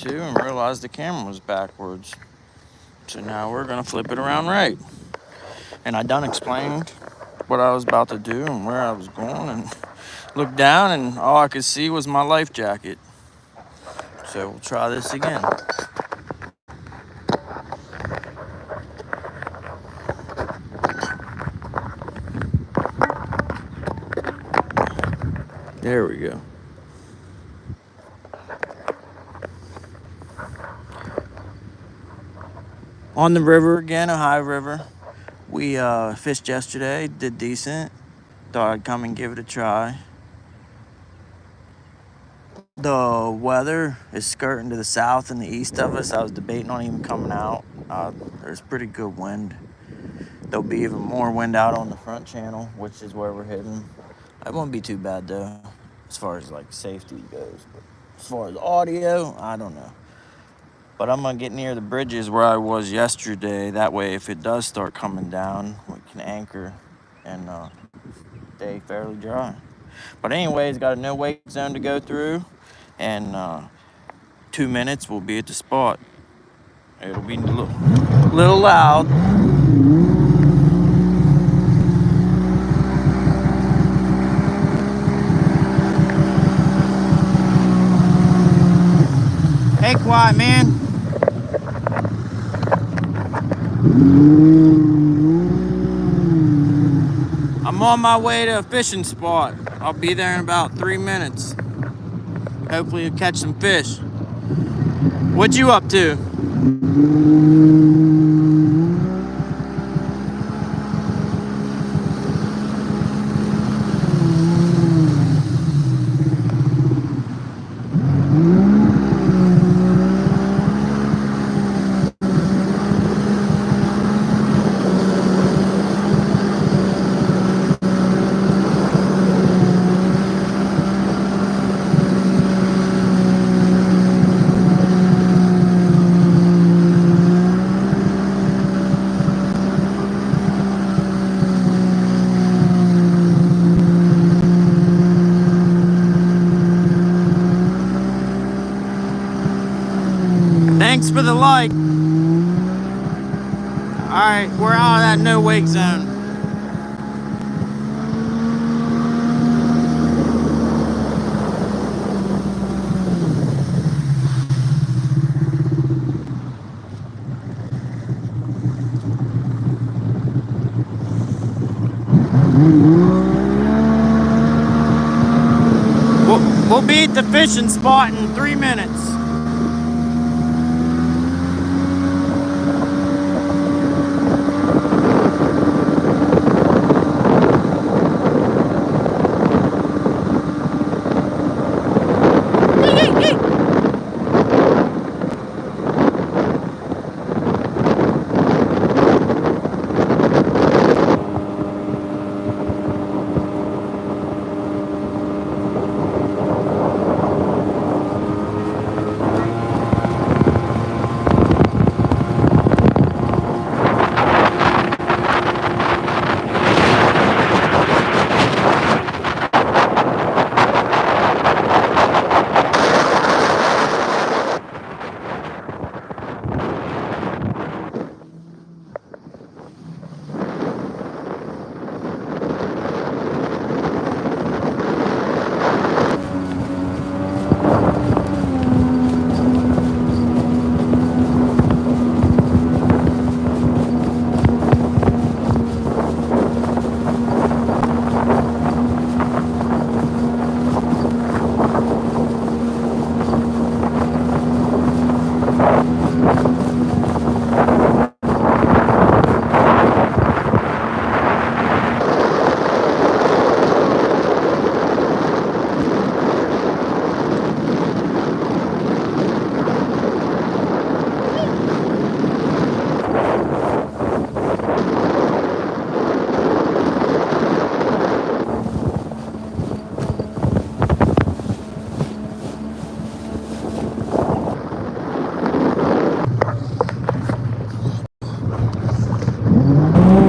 to and realized the camera was backwards. So now we're gonna flip it around right. And I done explained what I was about to do and where I was going, and looked down and all I could see was my life jacket. So we'll try this again. There we go. On the river again, Ohio River. We fished yesterday, did decent. Thought I'd come and give it a try. The weather is skirting to the south and the east of us. I was debating on even coming out. There's pretty good wind. There'll be even more wind out on the front channel, which is where we're heading. It won't be too bad though, as far as like safety goes. But as far as audio, I don't know. But I'm gonna get near the bridges where I was yesterday. That way, if it does start coming down, we can anchor and stay fairly dry. But anyways, got a no wake zone to go through, and 2 minutes we'll be at the spot. It'll be a little loud. Hey, quiet man. I'm on my way to a fishing spot. I'll be there in about 3 minutes. Hopefully you'll catch some fish. What you up to? Thanks for the like. Alright, we're out of that no wake zone. We'll be at the fishing spot in 3 minutes.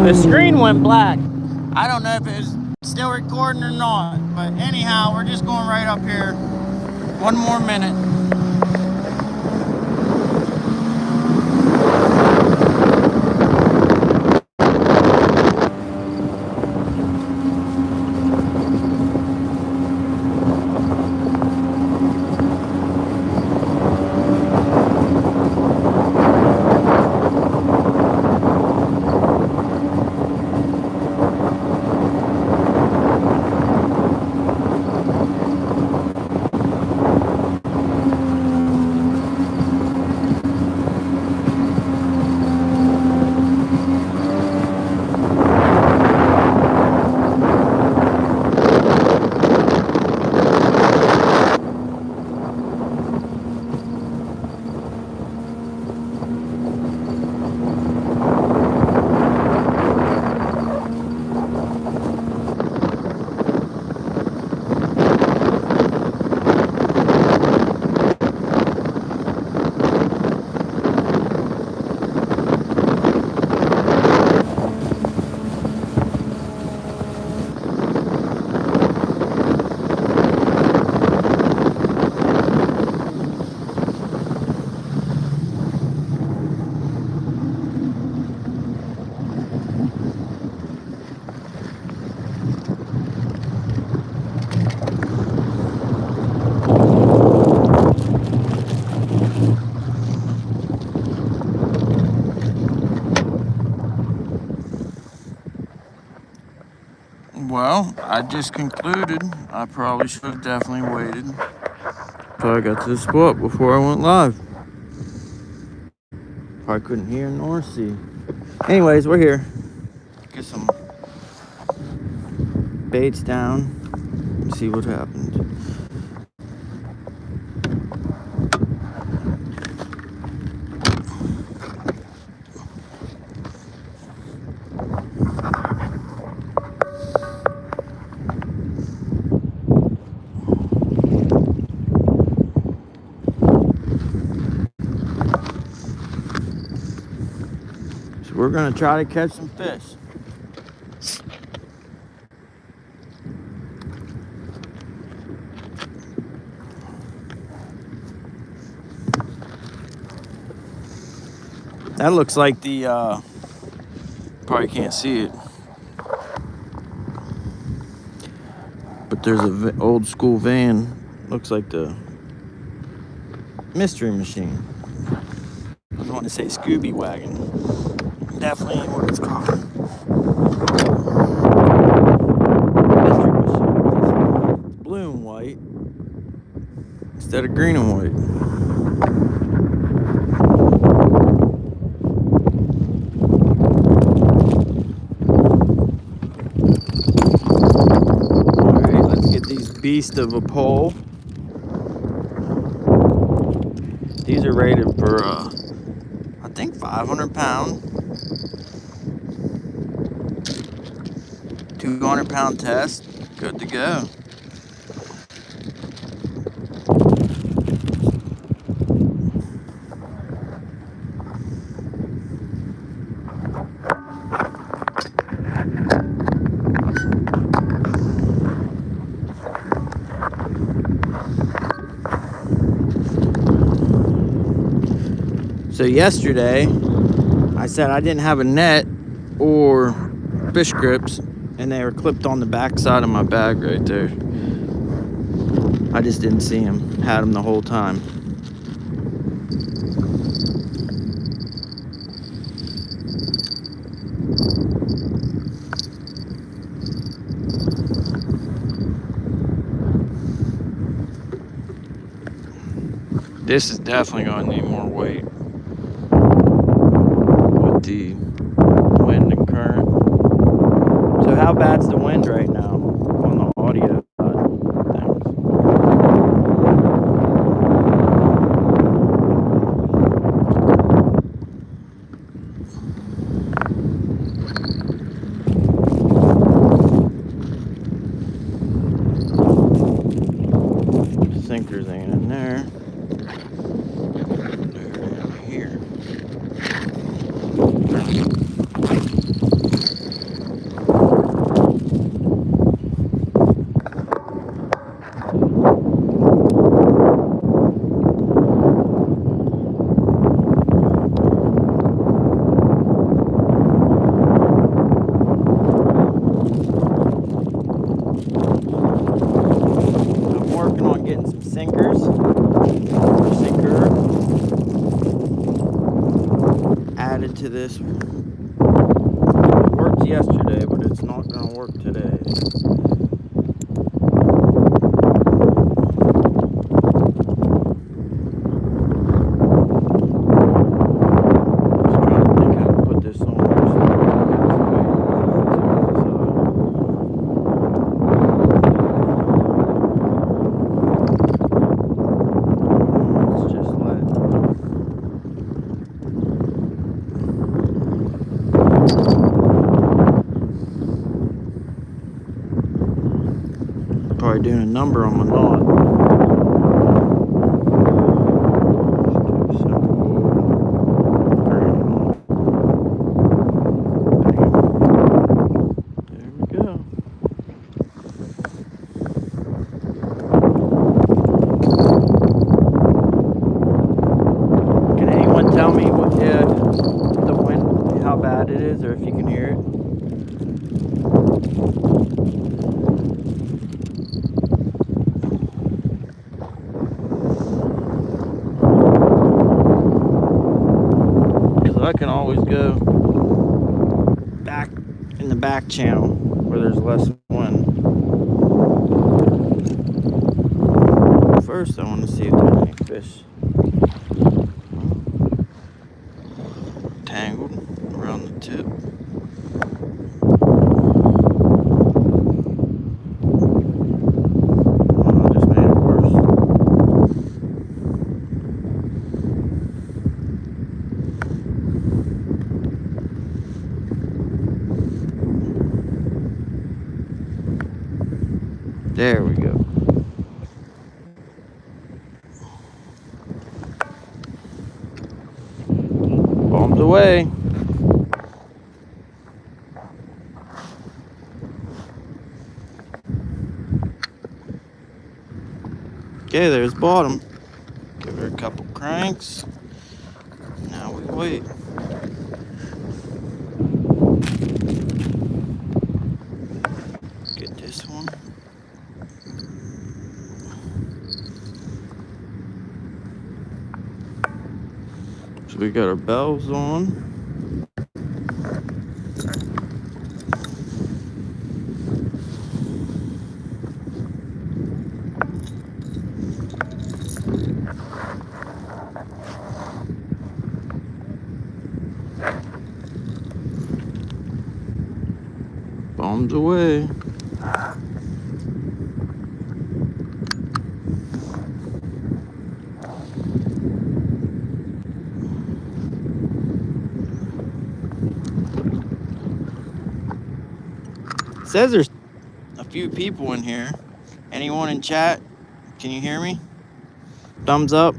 The screen went black. I don't know if it's still recording or not, but anyhow, we're just going right up here. 1 more minute. just concluded. I probably should have definitely waited till I got to the spot before I went live. Probably couldn't hear nor see. Anyways, we're here. Get some baits down. See what happens. So we're gonna try to catch some fish. That looks like the, probably can't see it, but there's a old school van. Looks like the mystery machine. I want to say Scooby wagon. Definitely ain't what it's called. Mystery machine. It's blue and white instead of green and white. Alright, let's get these beasts of a pole. These are rated for, I think 500 pound. 200 pound test. Good to go. So yesterday, I said I didn't have a net or fish grips, and they were clipped on the back side of my bag right there. I just didn't see them. Had them the whole time. This is definitely going to need more weight with the wind and current. So how bad's the wind right now on the audio side of things? Sinkers ain't in there. Added to this. It worked yesterday, but it's not going to work today. Just trying to think how to put this on. Let's just let probably doing a number on my knot. There we go. Can anyone tell me what the wind, how bad it is, or if you can hear it? I can always go back in the back channel where there's less wind. first. I want to see if there's any fish tangled around the tip. Oh, I just made it worse. There we go. Bombs away. Okay, there's bottom. Give her a couple cranks. Now we wait. Get this one. So we got our bells on. Bombs away. It says there's a few people in here. Anyone in chat? Can you hear me? Thumbs up.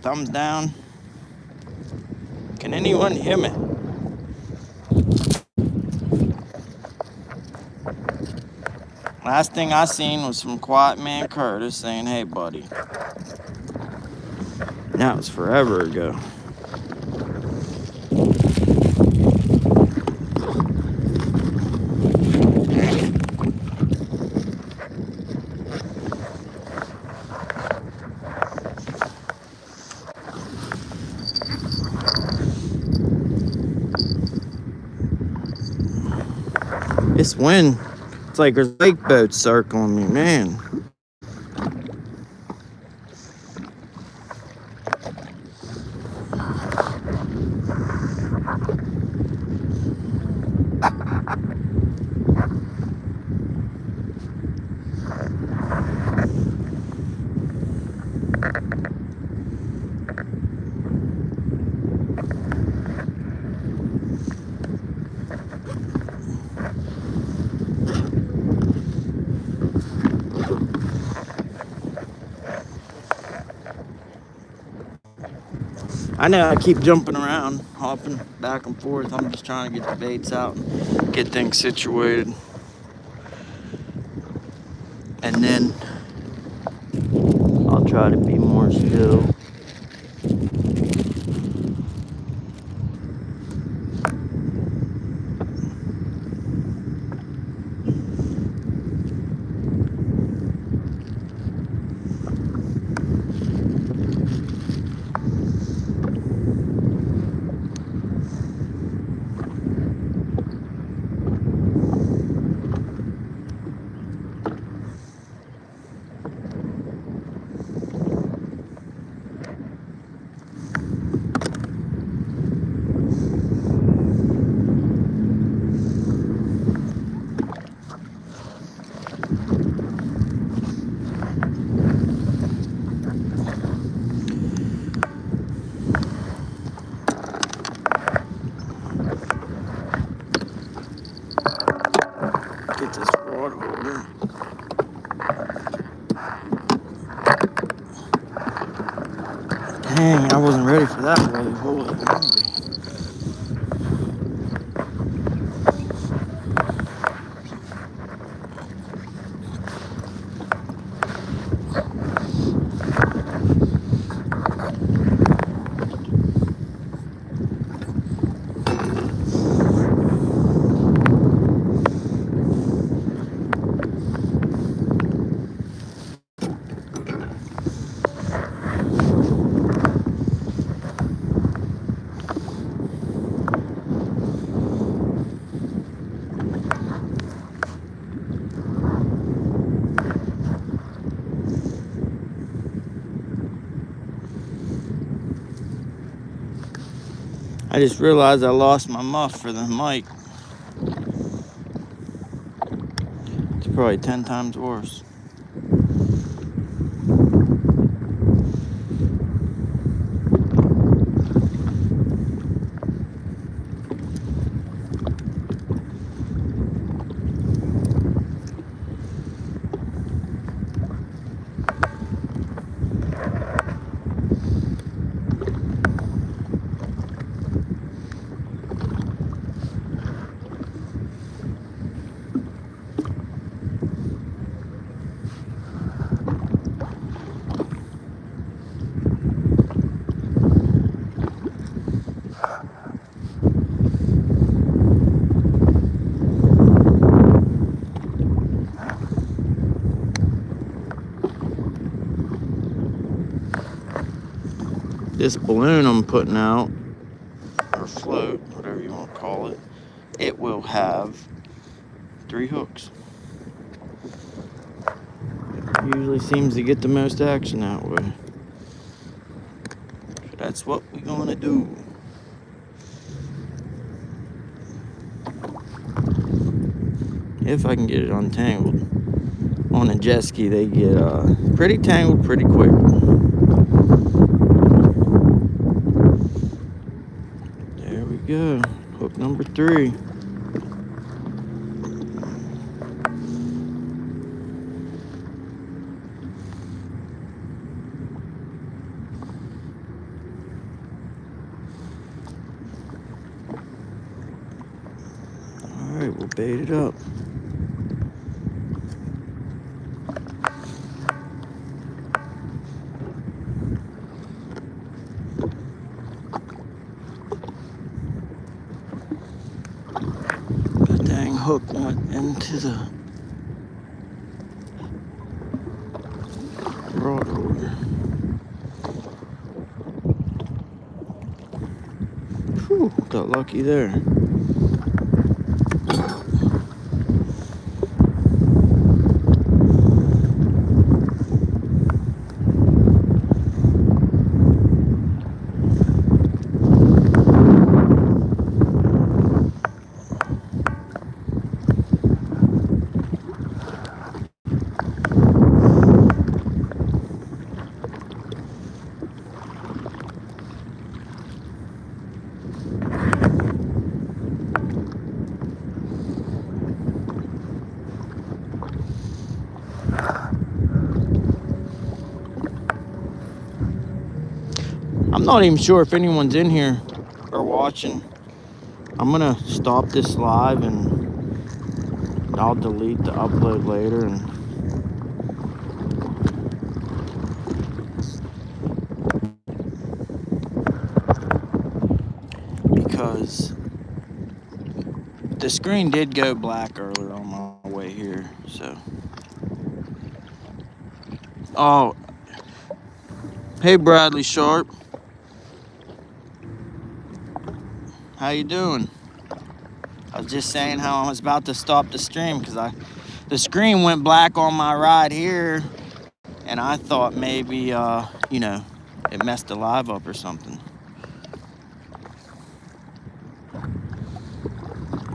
Thumbs down. Can anyone hear me? Last thing I seen was from Quiet Man Curtis saying, "Hey, buddy." That was forever ago. This wind, it's like there's lake boats circling me, man. I know I keep jumping around, hopping back and forth. I'm just trying to get the baits out and get things situated. And then I'll try to be more still. Get this rod holder. Dang, I wasn't ready for that really. Holy moly. I just realized I lost my muff for the mic. It's probably 10 times worse. This balloon I'm putting out, or float, whatever you want to call it, it will have 3 hooks. Usually seems to get the most action that way. So that's what we're gonna do. If I can get it untangled. On a jet ski, they get pretty tangled pretty quick. There we go. Hook number 3. Alright, we'll bait it up. That dang hook went into the rod holder. Whew, got lucky there. I'm not even sure if anyone's in here or watching. I'm gonna stop this live and I'll delete the upload later. And because the screen did go black earlier on my way here, so. Oh, hey Bradley Sharp. How you doing? I was just saying how I was about to stop the stream because the screen went black on my ride here, and I thought maybe you know, it messed the live up or something.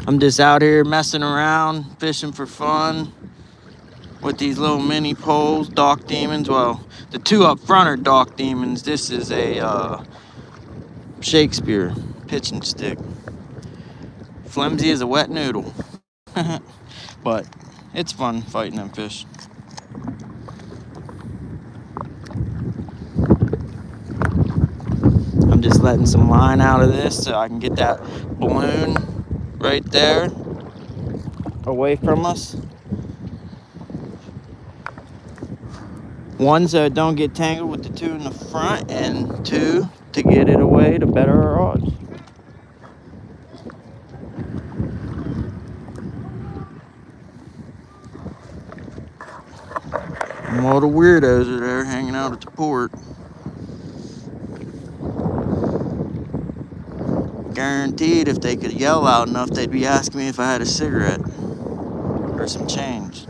I'm just out here messing around, fishing for fun with these little mini poles, Dock Demons. Well, the 2 up front are Dock Demons. This is a Shakespeare pitching stick. Flimsy as a wet noodle. But it's fun fighting them fish. I'm just letting some line out of this so I can get that balloon right there away from us. 1, so it don't get tangled with the 2 in the front, and 2, to get it away to better our odds. And all the weirdos are there hanging out at the port. Guaranteed if they could yell loud enough, they'd be asking me if I had a cigarette or some change.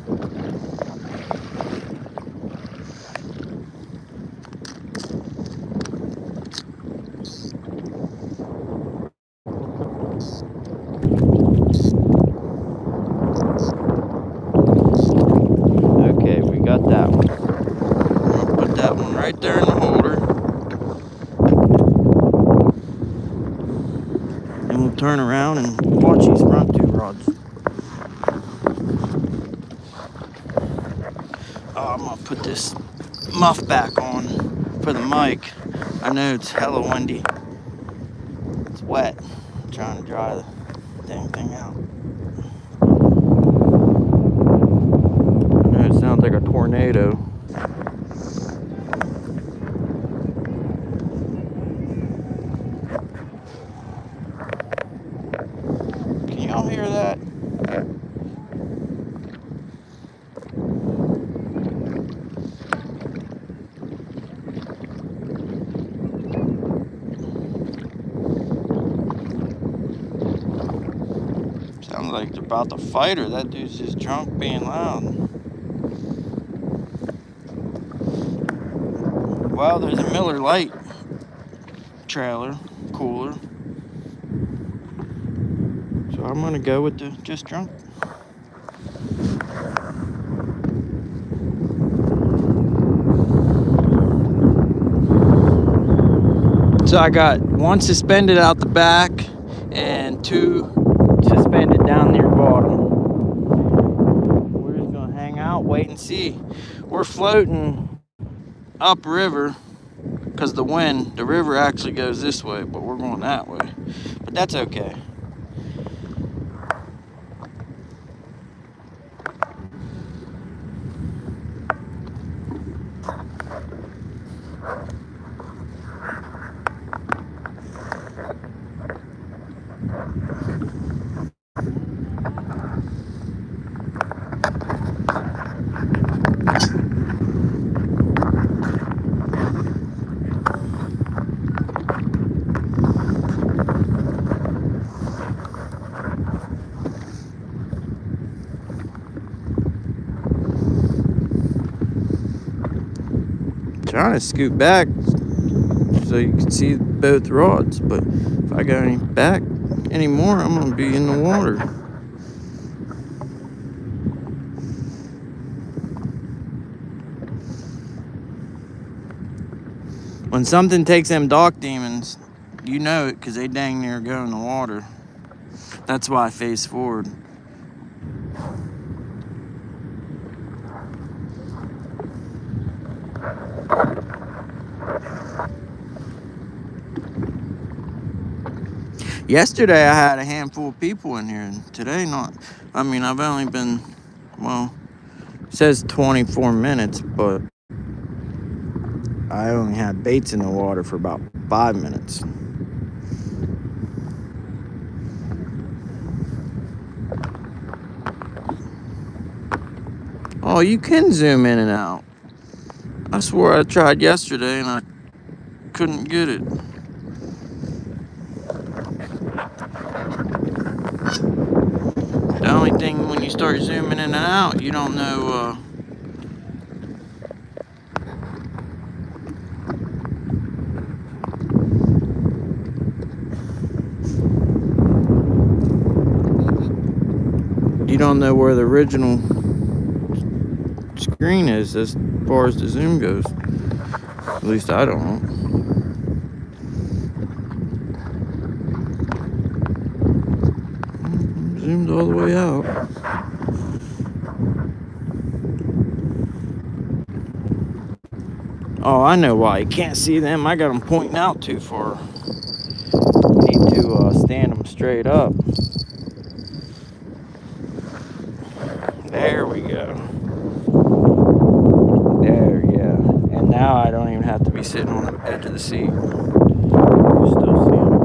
muff back on for the mic. I know it's hella windy. It's wet. I'm trying to dry the dang thing out. I know it sounds like a tornado. Can y'all hear that? Sounds like they're about to fight her. That dude's just drunk being loud. Well, there's a Miller Lite trailer, cooler. So I'm gonna go with the just drunk. So I got one suspended out the back and two suspended down near bottom. We're just gonna hang out, wait and see. We're floating upriver because the wind, the river actually goes this way, but we're going that way. But that's okay. Trying to scoot back so you can see both rods, but if I go any back anymore, I'm gonna be in the water. When something takes them dock demons, you know it because they dang near go in the water. That's why I face forward. Yesterday I had a handful of people in here, and today not. I mean, I've only been, well, it says 24 minutes, but I only had baits in the water for about 5 minutes. Oh, you can zoom in and out. I swore I tried yesterday and I couldn't get it. The only thing when you start zooming in and out, you don't know where the original screen is as far as the zoom goes. At least I don't. Zoomed all the way out. Oh, I know why. You can't see them. I got them pointing out too far. You need to stand them straight up. There we go. There, yeah. And now I don't even have to be sitting on the edge of the seat. You still see them.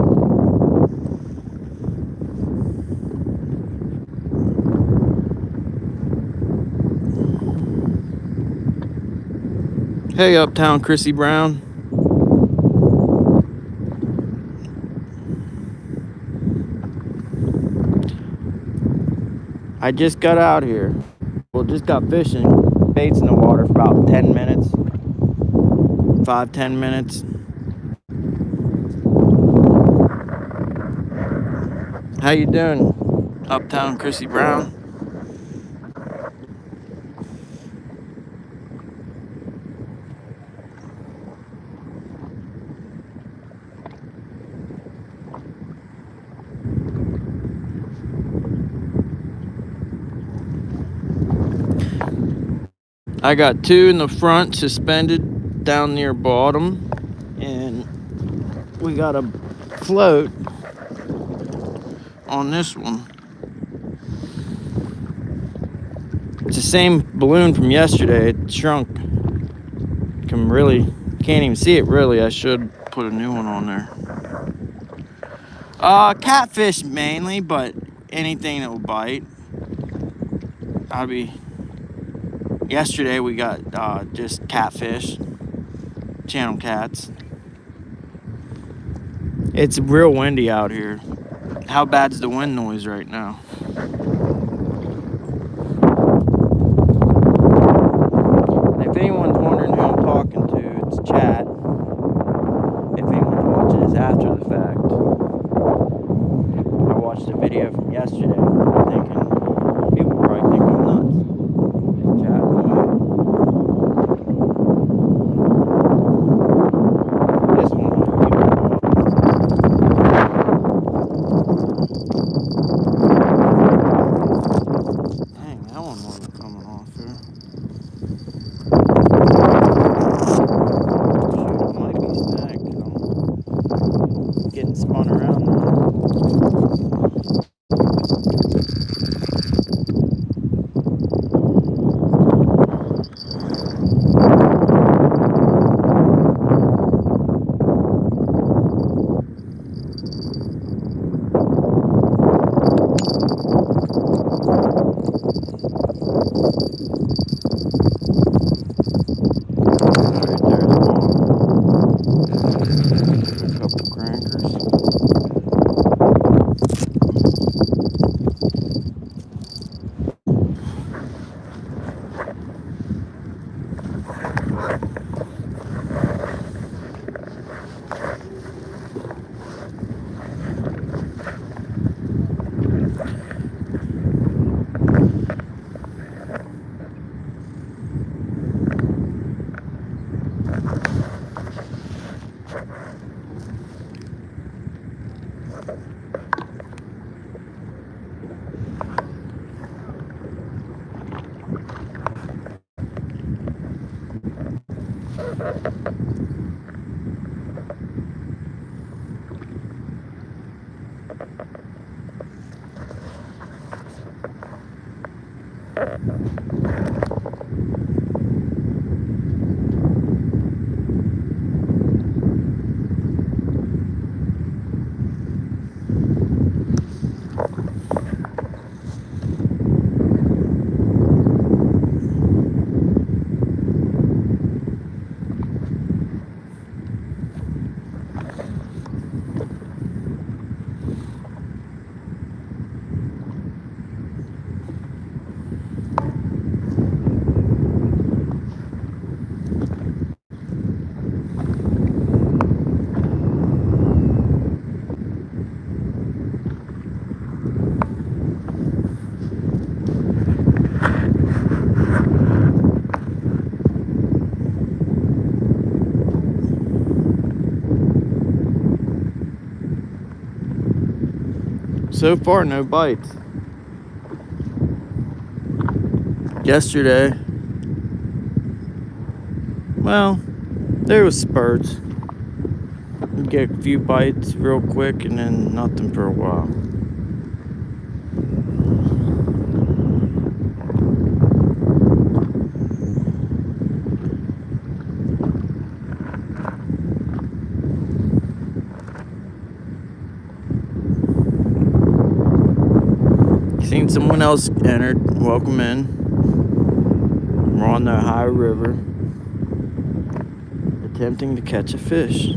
Hey, Uptown Chrissy Brown. I just got out here. Well, just got fishing. Baits in the water for about 10 minutes. 5-10 minutes. How you doing, Uptown Chrissy Brown? I got two in the front suspended down near bottom, and we got a float on this one. It's the same balloon from yesterday. It shrunk. Can't even see it really. I should put a new one on there. Catfish mainly, but anything that will bite. Yesterday we got just catfish, channel cats. It's real windy out here. How bad's the wind noise right now? If anyone's wondering who I'm talking to, it's chat. If anyone's watching this after the fact, I watched a video from yesterday thinking, people probably think I'm nuts. It's chat. This one won't keep it off. Dang, that one wasn't coming off here. Shoot, it might be snagged. I'm getting spun around now. So far, no bites. Yesterday, well, there was spurts. You get a few bites real quick and then nothing for a while. Seen someone else entered. Welcome in. We're on the Ohio River, attempting to catch a fish.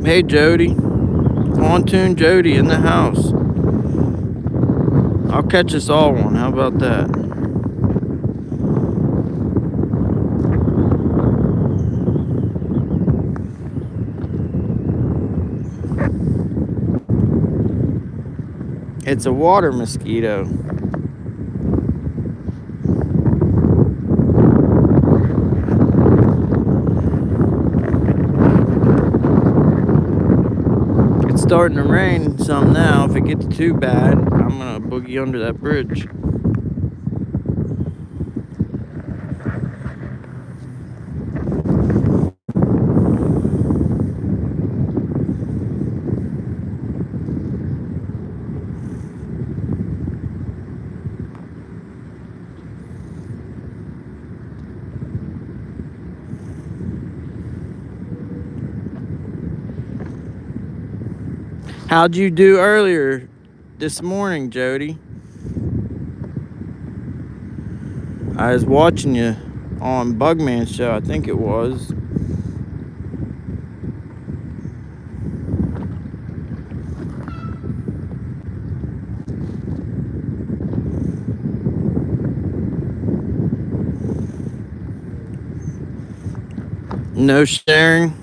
Hey Jody, Pontoon Jody in the house. I'll catch us all one. How about that? It's a water mosquito. starting to rain some now. If it gets too bad, I'm gonna boogie under that bridge. How'd you do earlier this morning, Jody? I was watching you on Bugman's show, I think it was. No sharing.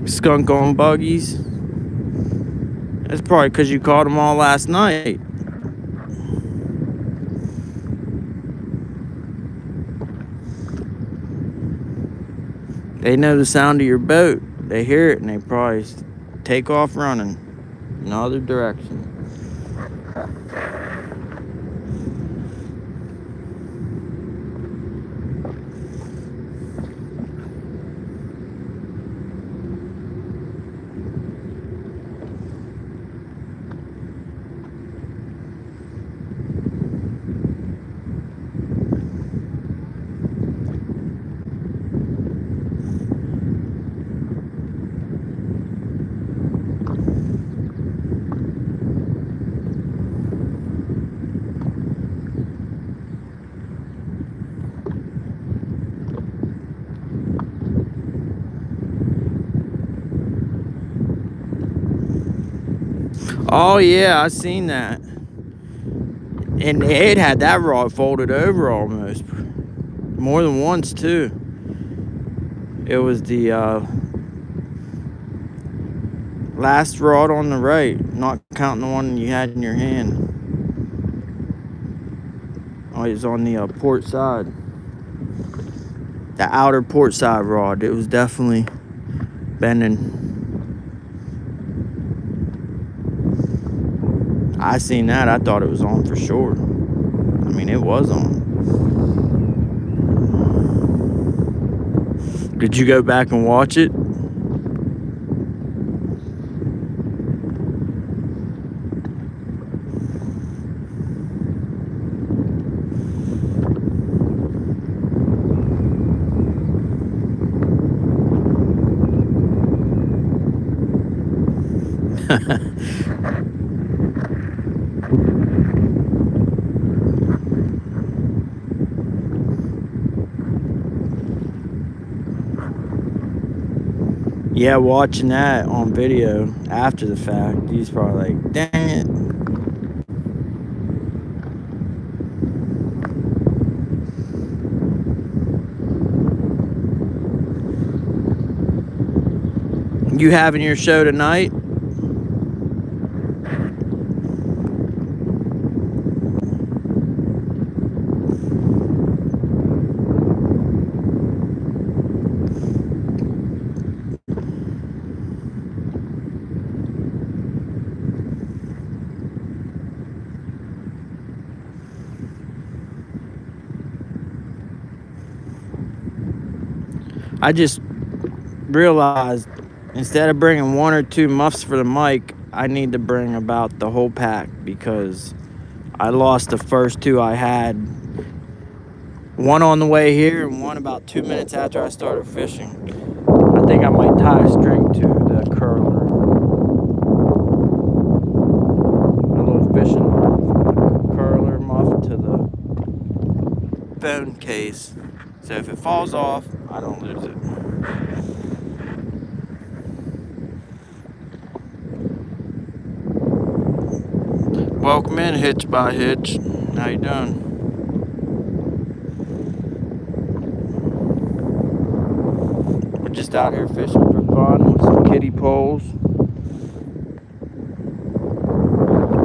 Skunk on buggies. That's probably because you caught them all last night. They know the sound of your boat. They hear it and they probably take off running in the other direction. Oh yeah, I seen that. And it had that rod folded over almost. More than once too. It was the last rod on the right, not counting the one you had in your hand. Oh, it was on the port side. The outer port side rod. It was definitely bending. I seen that. I thought it was on for sure. I mean, it was on. Did you go back and watch it? Yeah, watching that on video after the fact, he's probably like, dang it. You having your show tonight? I just realized instead of bringing 1 or 2 muffs for the mic, I need to bring about the whole pack because I lost the first 2 I had. One on the way here and one about 2 minutes after I started fishing. I think I might tie a string to the curler. A little fishing curler muff to the phone case. So if it falls off, I don't lose it. Welcome in, Hitch by Hitch. How you doing? We're just out here fishing for fun with some kiddie poles.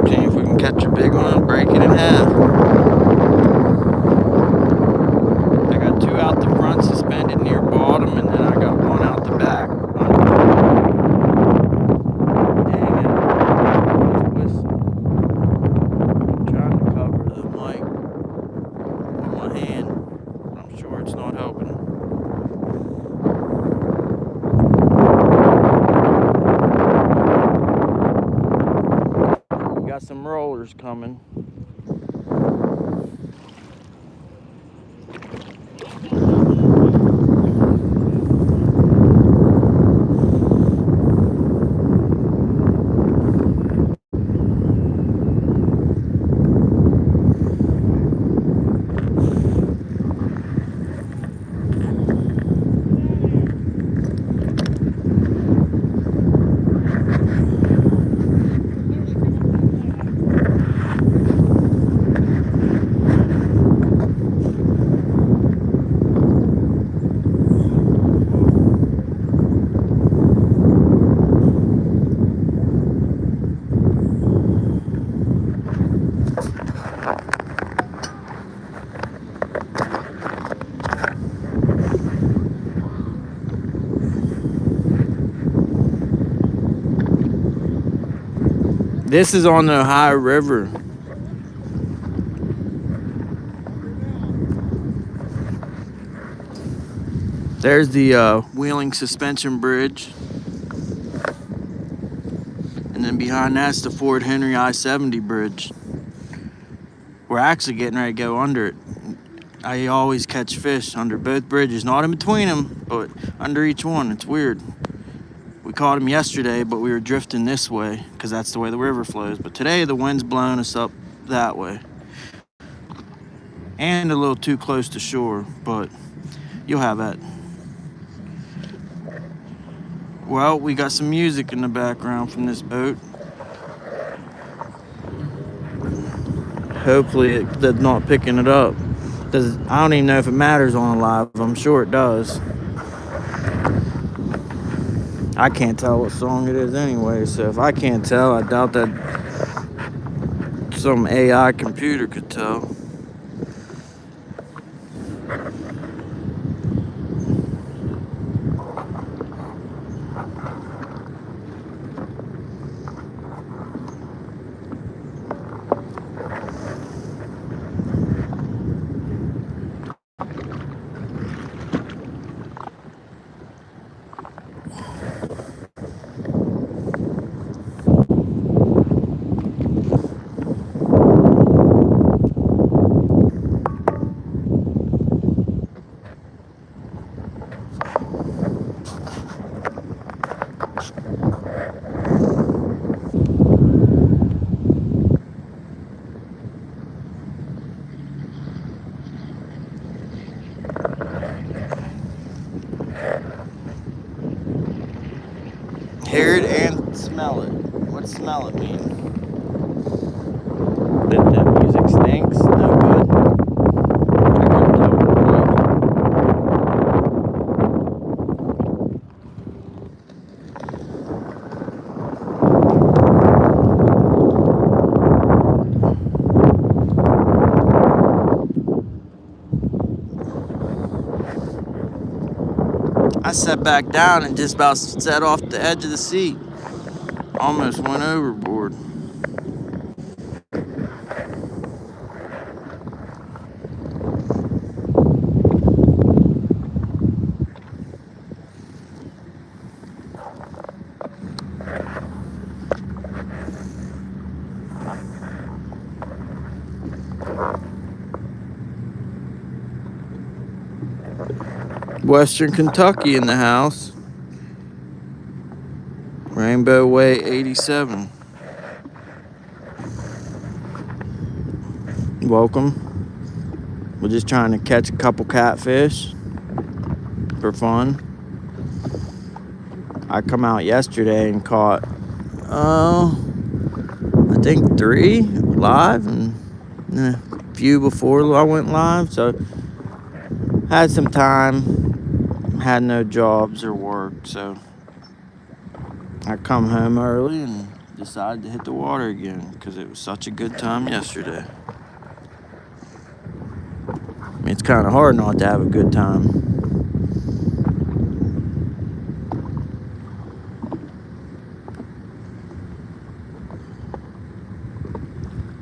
Seeing if we can catch a big one and break it in half. I got two out the front suspended near bottom, and then I got one out the back. Dang it. It's whistling. I'm trying to cover the mic with my hand. I'm sure it's not helping. We got some rollers coming. This is on the Ohio River. There's the Wheeling Suspension Bridge. And then behind that's the Fort Henry I-70 bridge. We're actually getting ready to go under it. I always catch fish under both bridges, not in between them, but under each one. It's weird. We caught them yesterday, but we were drifting this way because that's the way the river flows. But today the wind's blowing us up that way. And a little too close to shore, but you'll have that. Well, we got some music in the background from this boat. Hopefully they're not picking it up. I don't even know if it matters on a live. I'm sure it does. I can't tell what song it is anyway, so if I can't tell, I doubt that some AI computer could tell. Hear it and smell it. What's smell it mean? That music stinks? No good. I couldn't tell what I sat back down and just about sat off the edge of the seat. Almost went overboard. Western Kentucky in the house. Rainbow Way 87. Welcome. We're just trying to catch a couple catfish for fun. I come out yesterday and caught, I think 3 live, and a few before I went live. So had some time, had no jobs or work, so I come home early and decided to hit the water again because it was such a good time yesterday. I mean, it's kind of hard not to have a good time.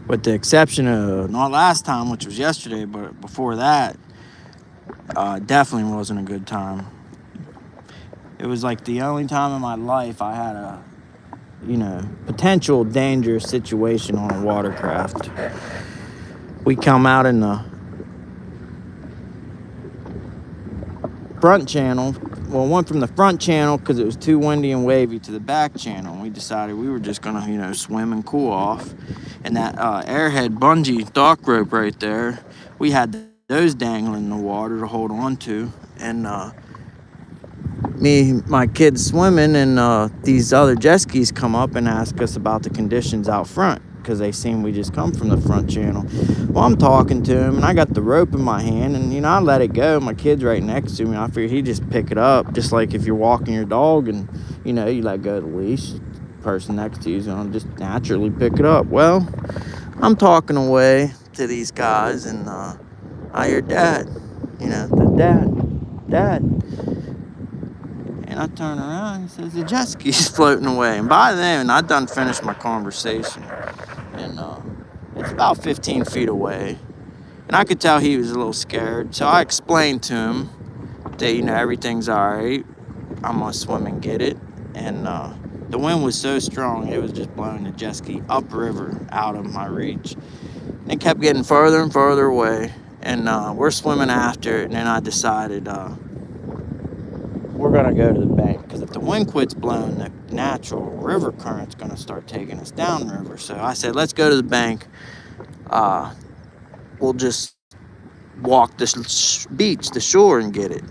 With the exception of not last time, which was yesterday, but before that, definitely wasn't a good time. It was like the only time in my life I had a, potential dangerous situation on a watercraft. We come out in the front channel. Well, went from the front channel because it was too windy and wavy to the back channel. And we decided we were just gonna, swim and cool off. And that airhead bungee dock rope right there, we had those dangling in the water to hold on to. And my kids swimming, and these other jet skis come up and ask us about the conditions out front because they seen we just come from the front channel. Well, I'm talking to him, and I got the rope in my hand, and I let it go. My kid's right next to me. I figured he'd just pick it up, just like if you're walking your dog and you let go of the leash. Person next to you is gonna just naturally pick it up. Well, I'm talking away to these guys, and I hear Dad, Dad. And I turn around and says the jet ski's floating away. And by then, I done finished my conversation. And it's about 15 feet away. And I could tell he was a little scared. So I explained to him that, everything's all right. I'm going to swim and get it. And the wind was so strong, it was just blowing the jet ski upriver out of my reach. And it kept getting further and further away. And we're swimming after it. And then I decided we're going to go to the bank, because if the wind quits blowing, the natural river current's going to start taking us downriver. So I said, let's go to the bank. We'll just walk the beach, the shore, and get it.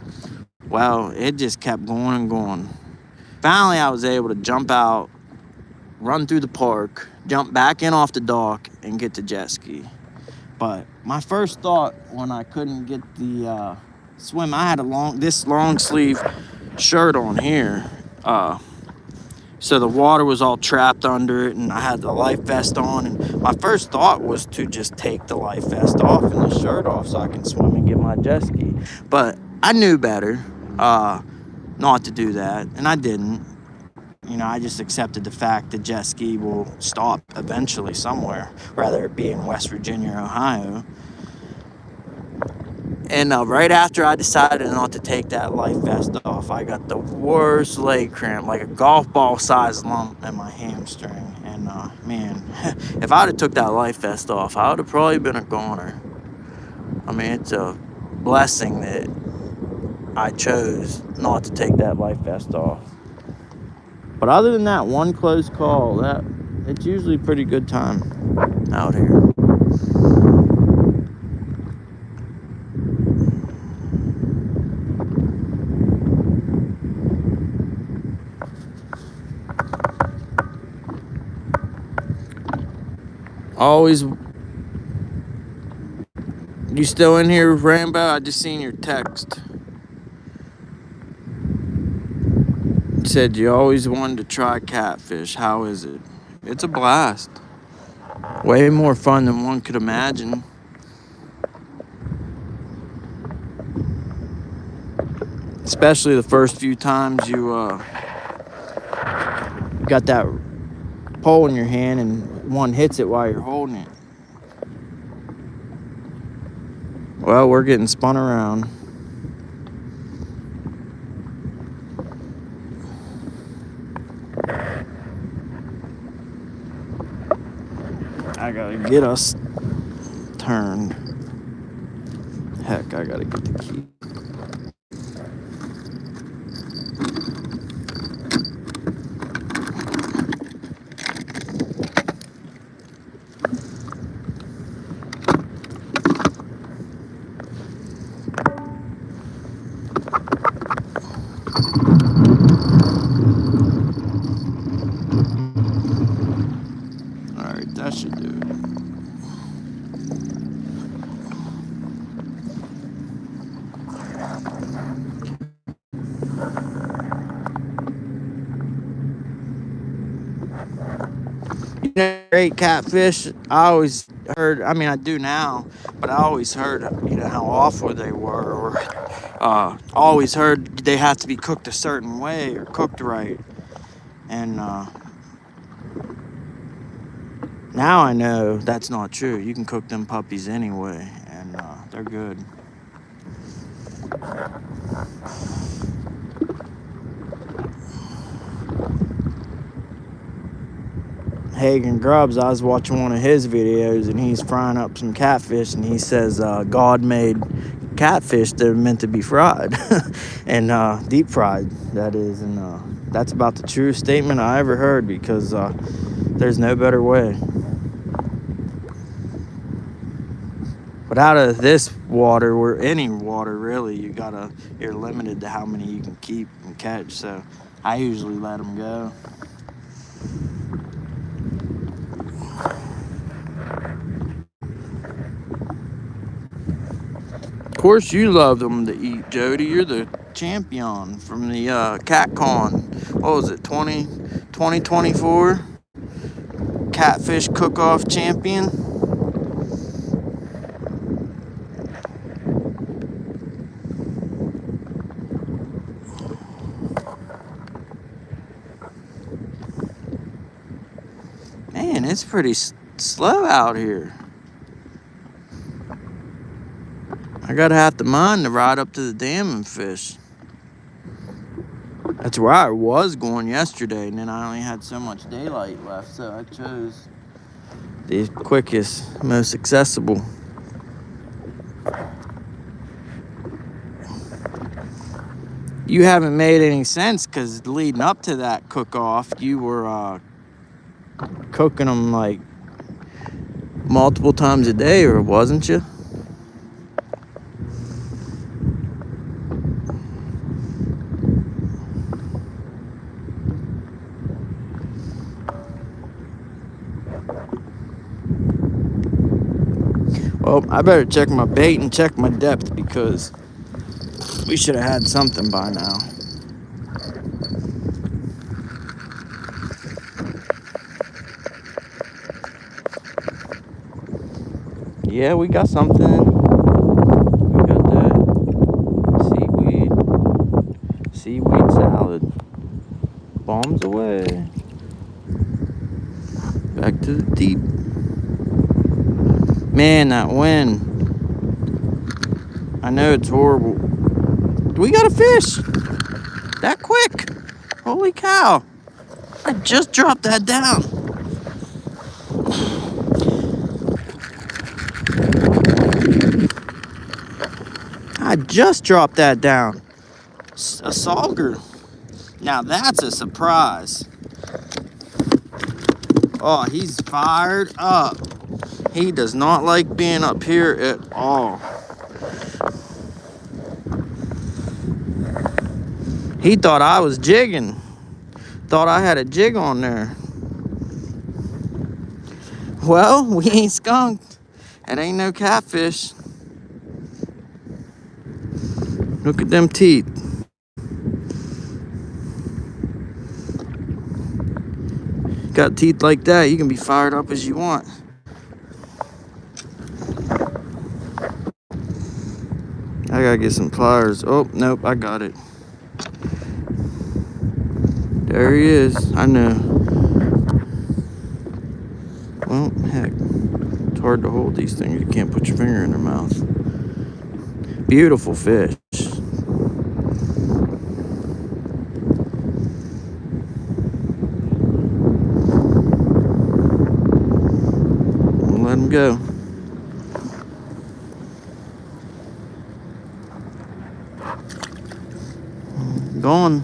Well, it just kept going and going. Finally, I was able to jump out, run through the park, jump back in off the dock, and get the jet ski. But my first thought when I couldn't get the swim, I had this long sleeve shirt on here, so the water was all trapped under it, and I had the life vest on, and my first thought was to just take the life vest off and the shirt off so I can swim and get my jet ski. But I knew better not to do that, and I didn't. I just accepted the fact that jet ski will stop eventually somewhere, whether it be in West Virginia or Ohio. And right after I decided not to take that life vest off, I got the worst leg cramp, like a golf ball sized lump in my hamstring. And man, if I'd have took that life vest off, I would have probably been a goner. I mean, it's a blessing that I chose not to take that life vest off. But other than that one close call, it's usually a pretty good time out here. Always. You still in here, Rambo? I just seen your text. You said you always wanted to try catfish. How is it? It's a blast. Way more fun than one could imagine. Especially the first few times you got that pole in your hand and one hits it while you're holding it. Well, we're getting spun around. I gotta get us turned. Heck, I gotta get the key. Alright, that should do it. You know, great catfish. I always heard, I mean, I do now, but I always heard, how awful they were, or always heard they have to be cooked a certain way or cooked right. And now I know that's not true. You can cook them puppies anyway, and they're good. Hagen Grubbs, I was watching one of his videos, and he's frying up some catfish, and he says God made catfish that are meant to be fried and deep fried, that is. And that's about the truest statement I ever heard, because there's no better way. But out of this water, or any water really, you're limited to how many you can keep and catch. So I usually let them go. Of course, you love them to eat, Jody. You're the champion from the CatCon. What was it, 2024? Catfish cook-off champion. Man, it's pretty slow out here. I gotta have the mind to ride up to the dam and fish. That's where I was going yesterday, and then I only had so much daylight left, so I chose the quickest, most accessible. You haven't made any sense, because leading up to that cook-off, you were cooking them like multiple times a day, or wasn't you? Well, I better check my bait and check my depth, because we should have had something by now. Yeah, we got something. We got that seaweed salad. Bombs away. Back to the deep. Man, that wind. I know it's horrible. We got a fish! That quick! Holy cow! I just dropped that down. I just dropped that down. A sauger. Now that's a surprise. Oh, he's fired up. He does not like being up here at all. He thought I was jigging. Thought I had a jig on there. Well, we ain't skunked. It ain't no catfish. Look at them teeth. Got teeth like that, you can be fired up as you want. I gotta get some pliers. Oh, nope, I got it. There he is. I know. Well, heck. It's hard to hold these things. You can't put your finger in their mouth. Beautiful fish. Let him go. Gone.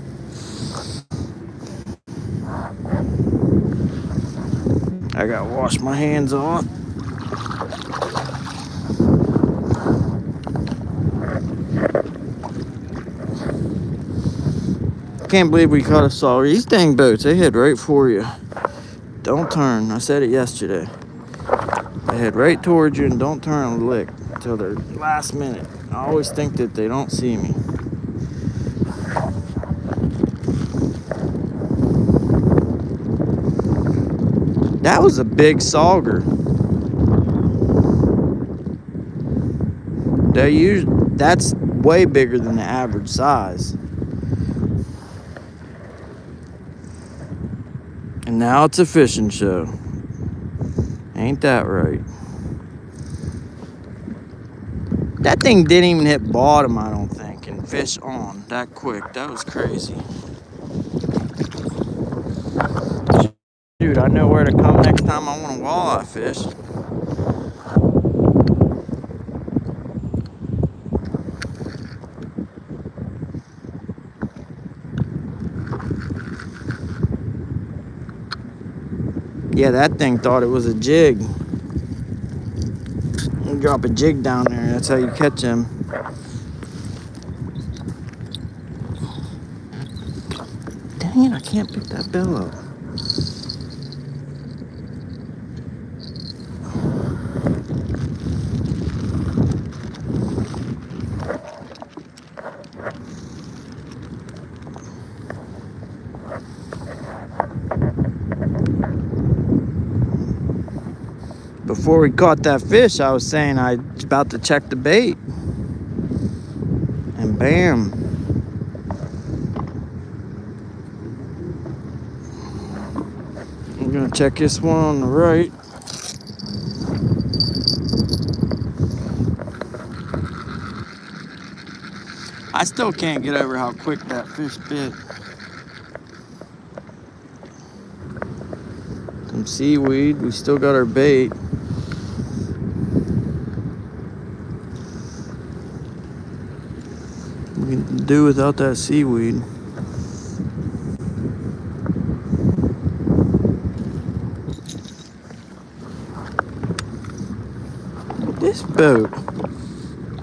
I gotta wash my hands off. Can't believe we caught a sauger. These dang boats, they head right for you. Don't turn. I said it yesterday. They head right towards you and don't turn and lick until the last minute. I always think that they don't see me. That was a big sauger. That's way bigger than the average size. And now it's a fishing show. Ain't that right? That thing didn't even hit bottom, I don't think, and fish on that quick. That was crazy. Dude, I know where to come next time I want to walleye fish. Yeah, that thing thought it was a jig. You drop a jig down there, that's how you catch him. Dang it, I can't pick that bill up. Before we caught that fish, I was saying I was about to check the bait. And bam. I'm gonna check this one on the right. I still can't get over how quick that fish bit. Some seaweed, we still got our bait. We can do without that seaweed. This boat,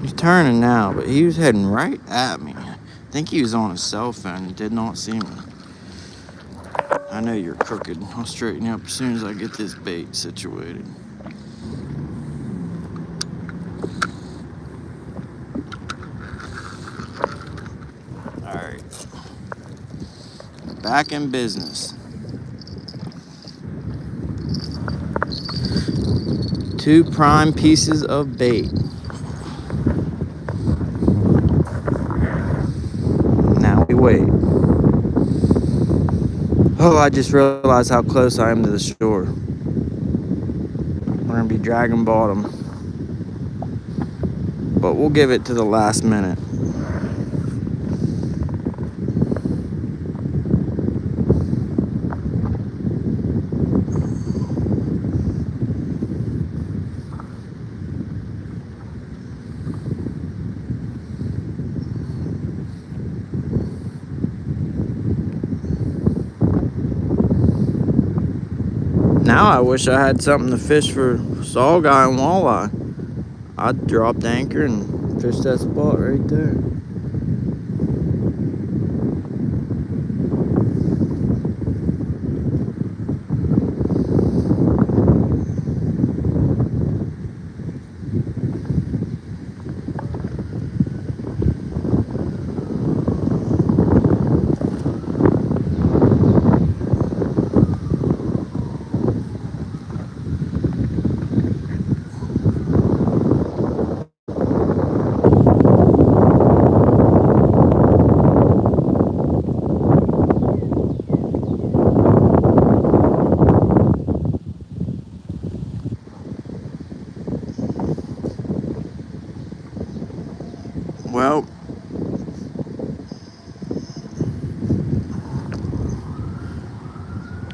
he's turning now, but he was heading right at me. I think he was on his cell phone and did not see me. I know you're crooked. I'll straighten you up as soon as I get this bait situated. Alright. Back in business. 2 prime pieces of bait. Now we wait. Oh, I just realized how close I am to the shore. We're gonna be dragging bottom. But we'll give it to the last minute. Now I wish I had something to fish for saugeye and walleye. I'd drop the anchor and fish that spot right there. Well,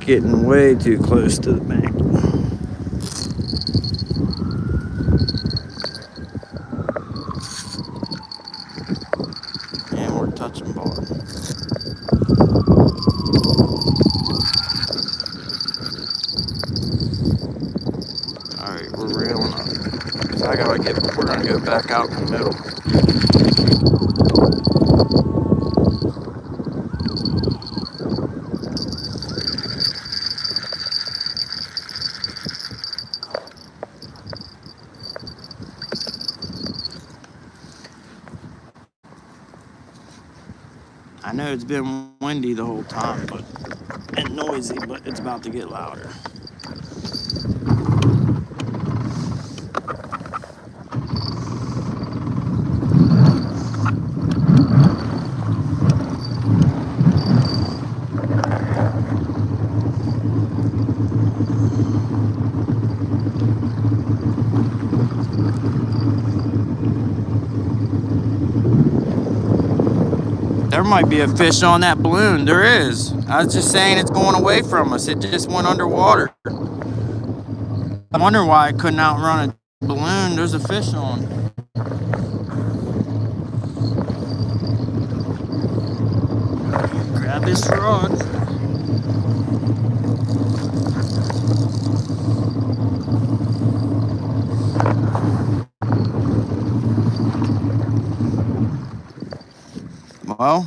getting way too close to the bank. And we're touching bottom. Alright, we're reeling up. We're gonna go back out in the middle. I know it's been windy the whole time, and noisy, but it's about to get louder. There might be a fish on that balloon. There is. I was just saying it's going away from us. It just went underwater. I wonder why it couldn't outrun a balloon. There's a fish on. Grab this rod. Well,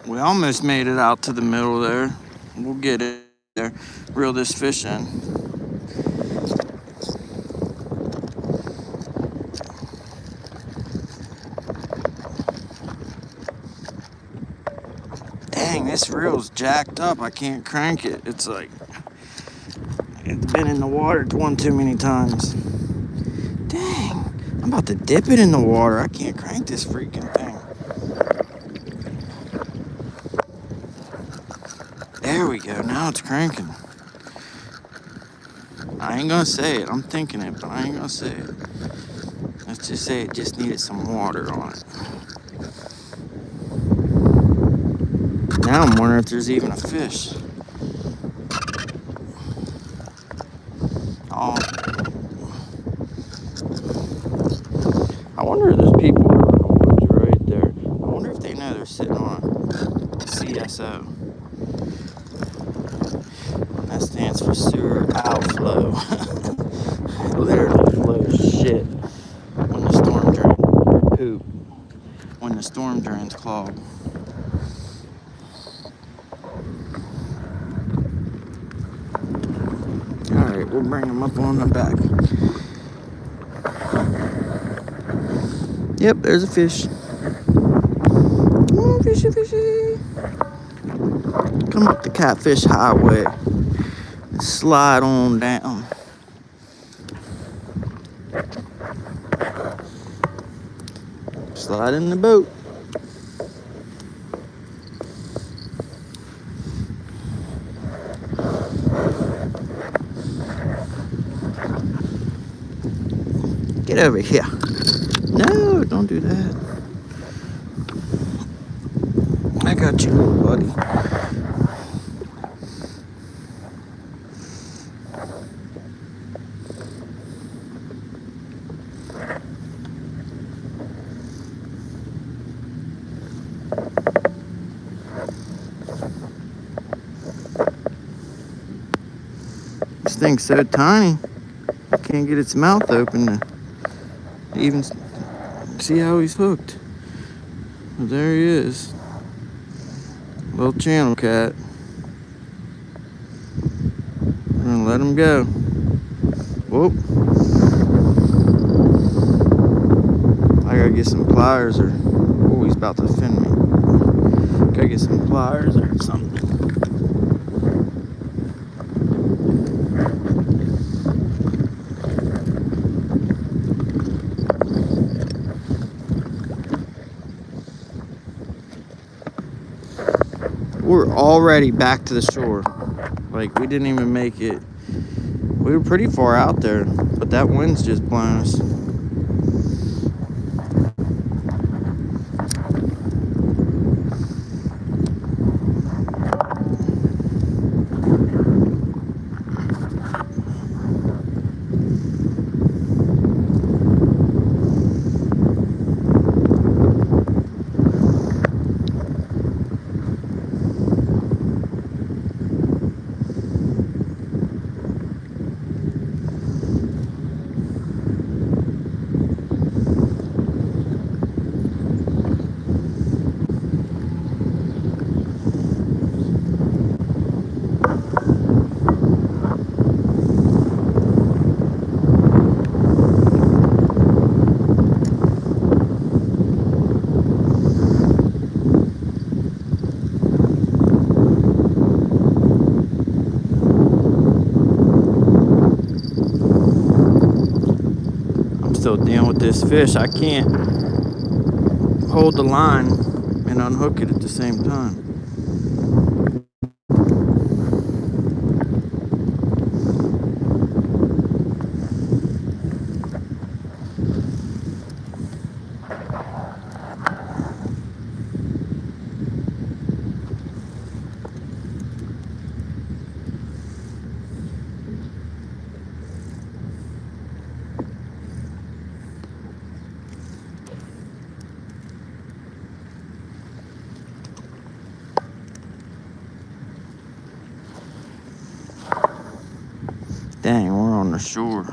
we almost made it out to the middle there. We'll get it there. Reel this fish in. Dang, this reel's jacked up. I can't crank it. It's like, it's been in the water one too many times. Dang, I'm about to dip it in the water. I can't crank this freaking thing. There we go, now it's cranking. I ain't gonna say it, I'm thinking it, but I ain't gonna say it. Let's just say it just needed some water on it. Now I'm wondering if there's even a fish. Oh. I wonder if there's people in the woods right there. I wonder if they know they're sitting on a CSO. That stands for sewer outflow. It literally flows shit when the storm drains, or poop when the storm drains clog. Alright, we'll bring him up on the back. Yep, there's a fish. Oh, fishy, fishy. Come up the Catfish Highway. Slide on down. Slide in the boat. Get over here. No, don't do that. I got you, little buddy. This thing's so tiny, I can't get its mouth open to even see how he's hooked. Well, there he is. Little channel cat. I'm gonna let him go. Whoop. I gotta get some pliers or, oh, he's about to fin me. Gotta get some pliers or something. We're already back to the shore. Like, we didn't even make it. We were pretty far out there, but that wind's just blowing us. dealing with this fish. I can't hold the line and unhook it at the same time. Dang, we're on the shore.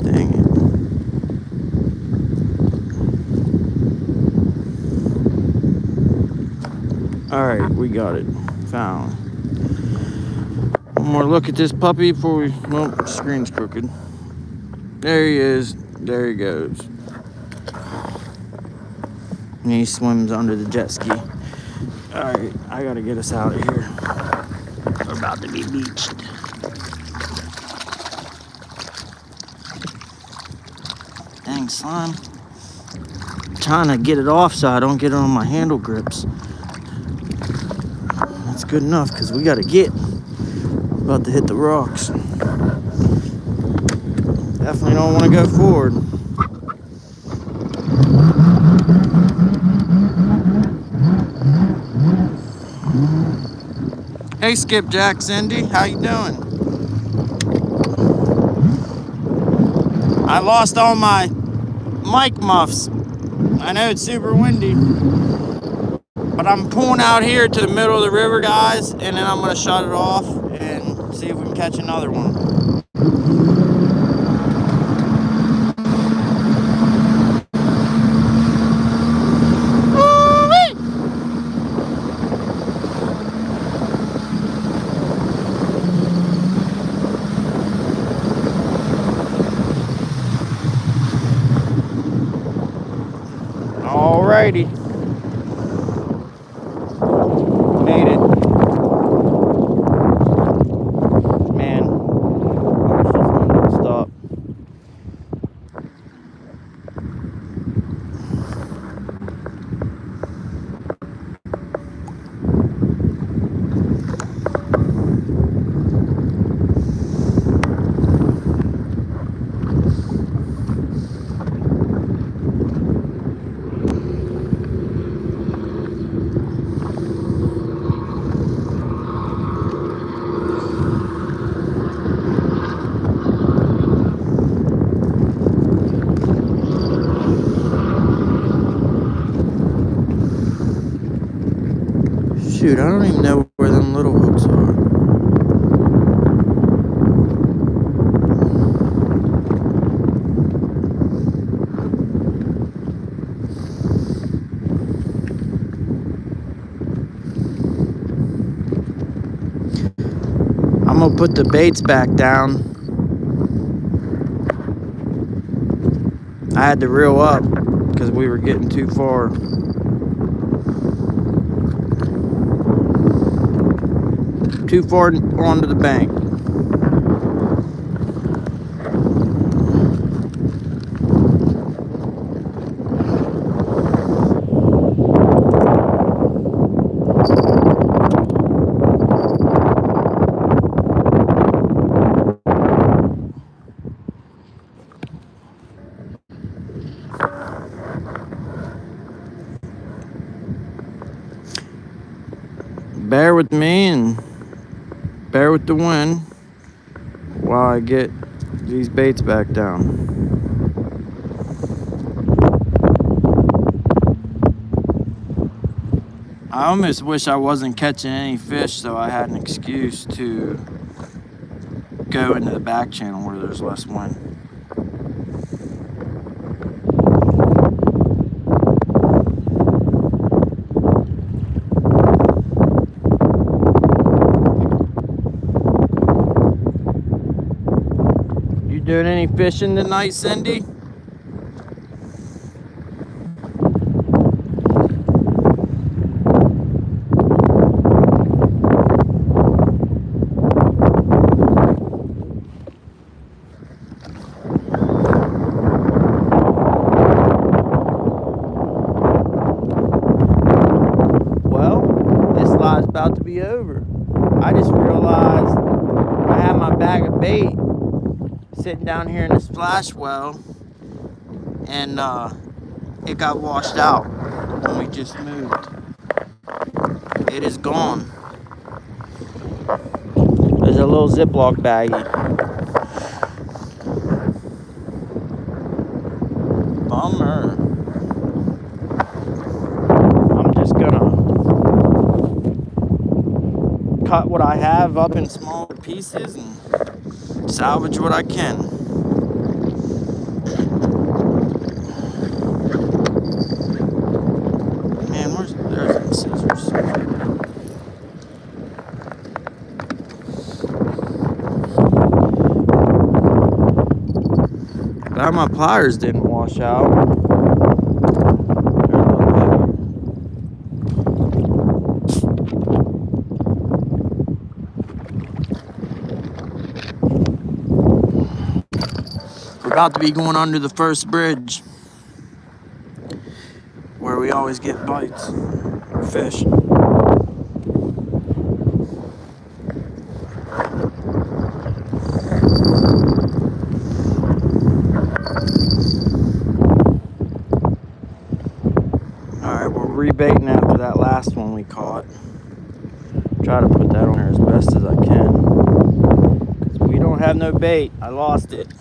Dang it. Alright, we got it. Found. One more look at this puppy before we... Well, the screen's crooked. There he is. There he goes. And he swims under the jet ski. Alright, I gotta get us out of here. We're about to be beached. Dang, slime. I'm trying to get it off so I don't get it on my handle grips. That's good enough because we gotta get. About to hit the rocks. Definitely don't want to go forward. Hey, Skipjack, Cindy, how you doing? I lost all my mic muffs. I know it's super windy, but I'm pulling out here to the middle of the river, guys, and then I'm gonna shut it off and see if we can catch another one. Alrighty. Made it. Man, I wish this one would stop. Shoot, I don't even know where them little hooks are. I'm gonna put the baits back down. I had to reel up because we were getting too far. Too far onto the bank. Bear with me and bear with the wind while I get these baits back down. I almost wish I wasn't catching any fish so I had an excuse to go into the back channel where there's less wind. Doing any fishing tonight, Cindy? I just realized I had my bag of bait sitting down here in the splash well, and it got washed out when we just moved. It is gone. There's a little Ziploc baggie. Bummer. I'm just gonna cut what I have up in smaller pieces and salvage what I can. Man, there's the scissors. Glad my pliers didn't wash out. We're about to be going under the first bridge where we always get bites or fish. Alright, we're rebaiting after that last one we caught. Try to put that on there as best as I can. Because we don't have no bait. I lost it.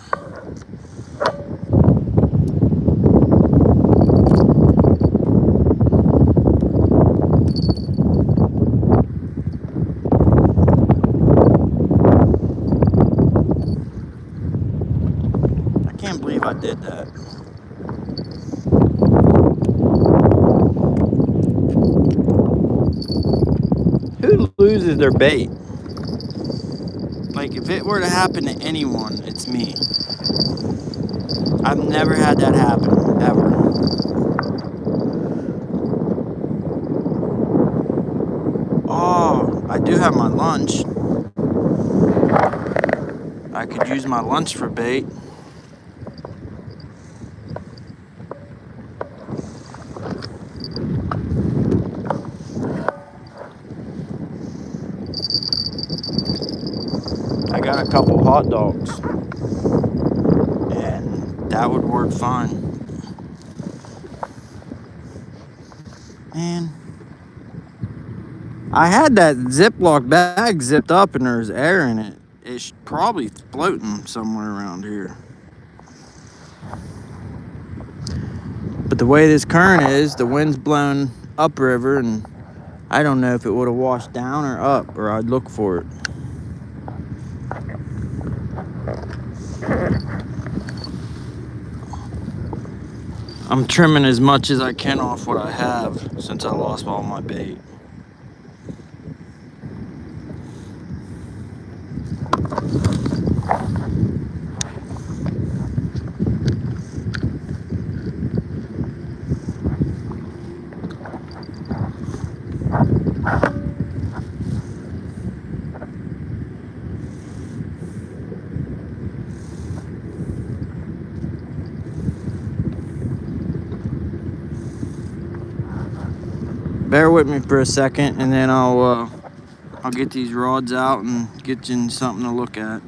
I can't believe I did that. Who loses their bait? Like, if it were to happen to anyone, it's me. I've never had that happen, ever. Oh, I do have my lunch. I could use my lunch for bait. I got a couple hot dogs, and that would work fine. Man, I had that Ziploc bag zipped up and there's air in it. It's probably floating somewhere around here. But the way this current is, the wind's blowing upriver, and I don't know if it would have washed down or up, or I'd look for it. I'm trimming as much as I can off what I have since I lost all my bait. Bear with me for a second, and then I'll get these rods out and get you something to look at.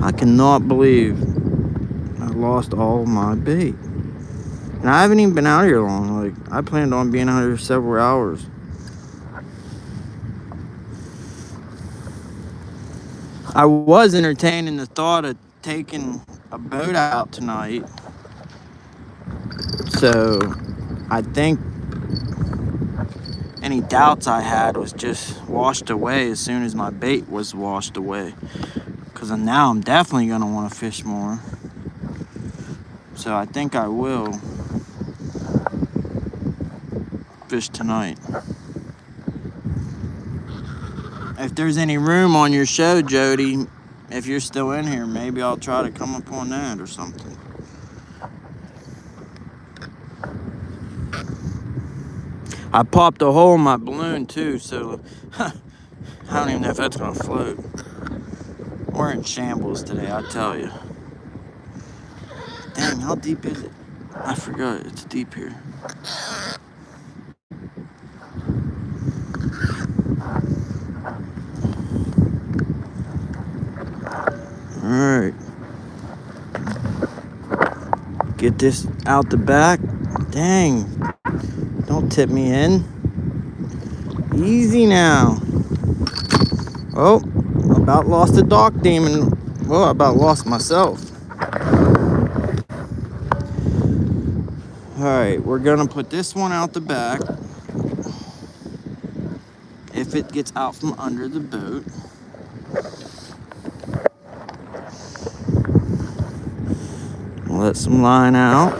I cannot believe I lost all my bait. And I haven't even been out here long. Like, I planned on being out here several hours. I was entertaining the thought of taking a boat out tonight. So I think any doubts I had was just washed away as soon as my bait was washed away. Because now I'm definitely going to want to fish more. So I think I will fish tonight. If there's any room on your show, Jody, if you're still in here, maybe I'll try to come up on that or something. I popped a hole in my balloon too, so I don't even know if that's gonna float. We're in shambles today, I tell you. Dang, how deep is it? I forgot, it's deep here. Get this out the back. Dang. Don't tip me in. Easy now. Oh, about lost a dock demon. Well, I about lost myself. Alright, we're gonna put this one out the back. If it gets out from under the boat. Let some line out.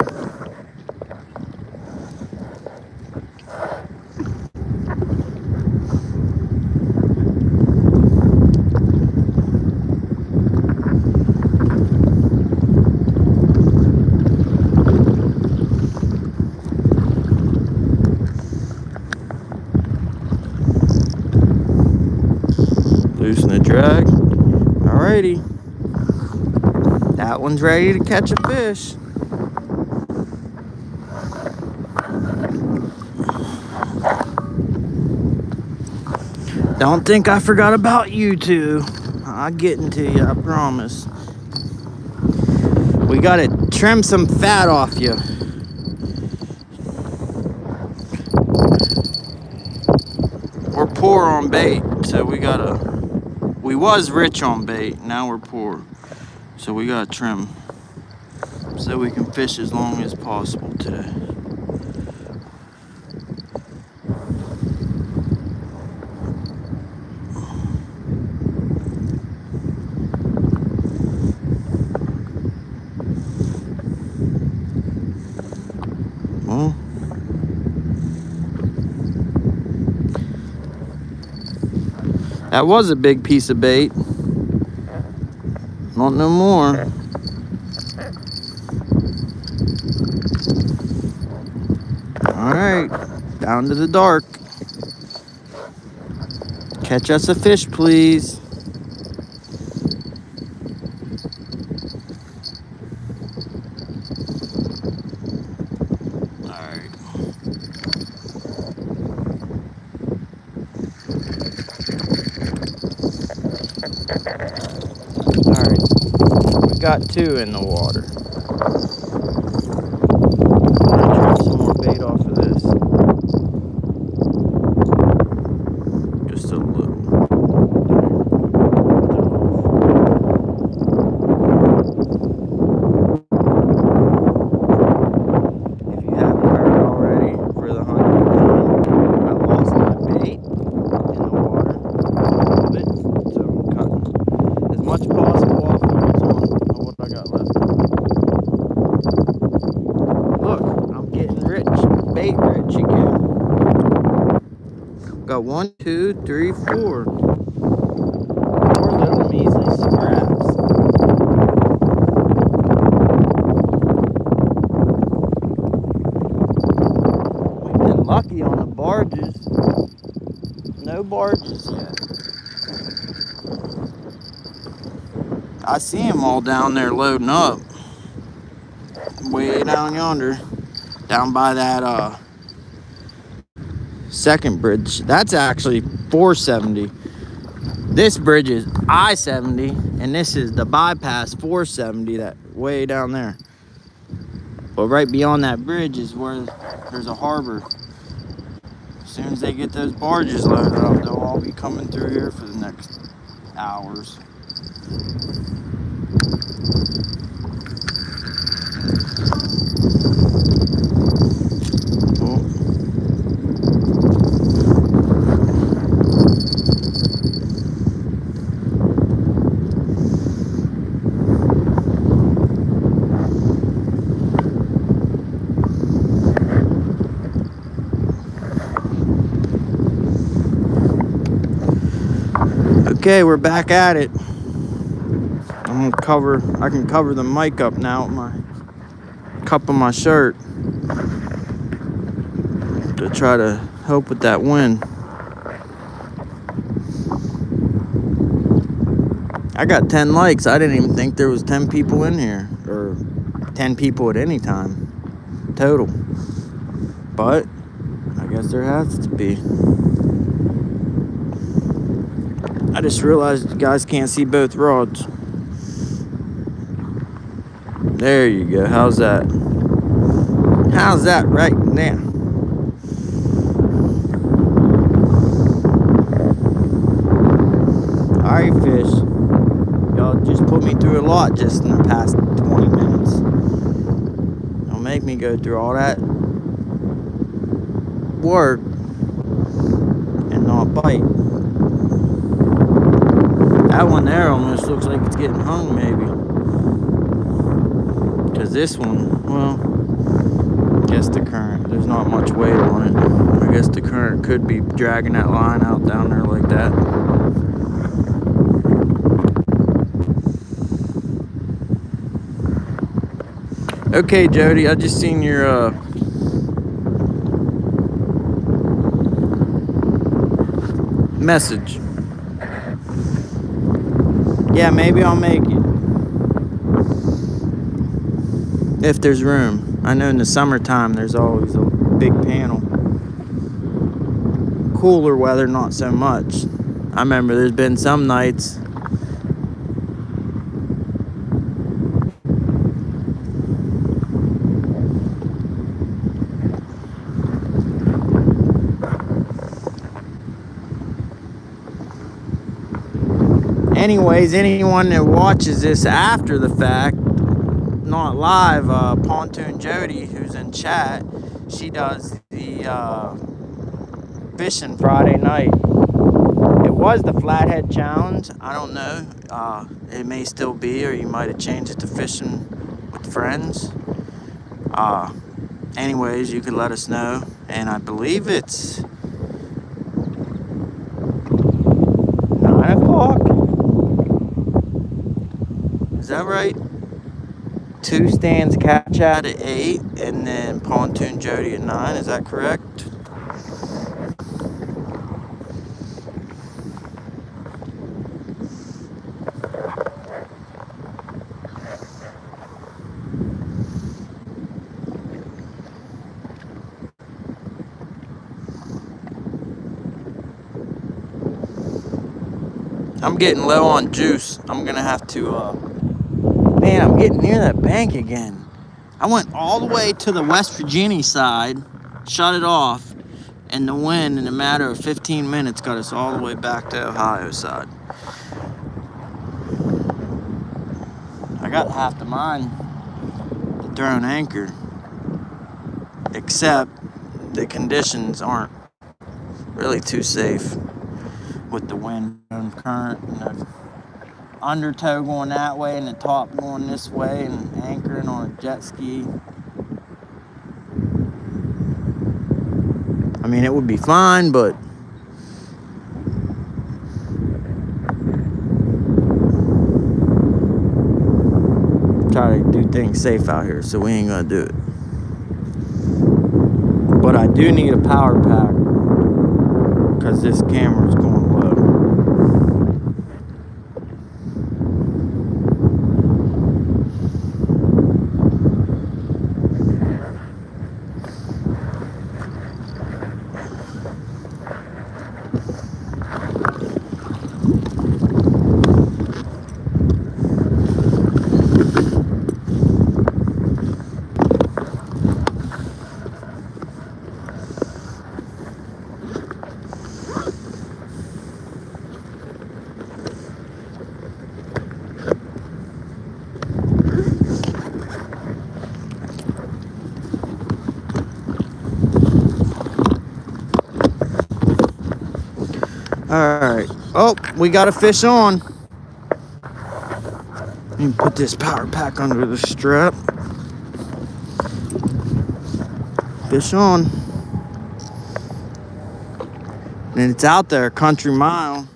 Loosen the drag. Alrighty. That one's ready to catch a fish. Don't think I forgot about you two. I'll get into you, I promise. We gotta trim some fat off you. We're poor on bait, so we was rich on bait, now we're poor. So we gotta trim so we can fish as long as possible today. Well, that was a big piece of bait. Not no more. Alright, down to the dark. Catch us a fish, please. Alright. Alright, we got two in the water. Try some more bait off of this. Just a little. If you haven't heard already, for the 100th time, I lost my bait in the water a little bit, so I'm cutting as much possible off of what I got left. Look, I'm getting rich, bait rich again. Got 1, 2, 3, 4. 4 little measly scraps. We've been lucky on the barges. No barges yet. I see them all down there loading up. Way down yonder. Down by that second bridge. That's actually 470. This bridge is I-70, and this is the bypass 470, that way down there. But right beyond that bridge is where there's a harbor. As soon as they get those barges loaded up, they'll all be coming through here for the next hours. Okay, we're back at it. I can cover the mic up now with my cup of my shirt to try to help with that wind. I got 10 likes. I didn't even think there was 10 people in here, or 10 people at any time total. But I guess there has to be. I just realized you guys can't see both rods. There you go. How's that? How's that right now? Alright, fish. Y'all just put me through a lot just in the past 20 minutes. Don't make me go through all that work and not bite. That one there almost looks like it's getting hung, maybe. Because this one, well, I guess the current, there's not much weight on it. I guess the current could be dragging that line out down there like that. Okay, Jody, I just seen your message. Yeah, maybe I'll make it if there's room. I know in the summertime there's always a big panel. Cooler weather, not so much. I remember there's been some nights anyways, anyone that watches this after the fact, not live, Pontoon Jody, who's in chat, she does the fishing Friday night. It was the Flathead Challenge. I don't know. It may still be, or you might have changed it to fishing with friends. Anyways, you could let us know. And I believe it's 9 o'clock. Is that right? 2 stands catch out at 8, and then Pontoon Jody at 9. Is that correct? I'm getting low on juice. I'm gonna have to, man, I'm getting near that bank again. I went all the way to the West Virginia side, shut it off, and the wind in a matter of 15 minutes got us all the way back to Ohio side. I got half the mine to throw an anchor, except the conditions aren't really too safe with the wind and current and the undertow going that way and the top going this way and anchoring on a jet ski. I mean, it would be fine, but try to do things safe out here, so we ain't gonna do it. But I do need a power pack because this camera's going low. Alright. Oh, we got a fish on. Let me put this power pack under the strap. Fish on. And it's out there, country mile.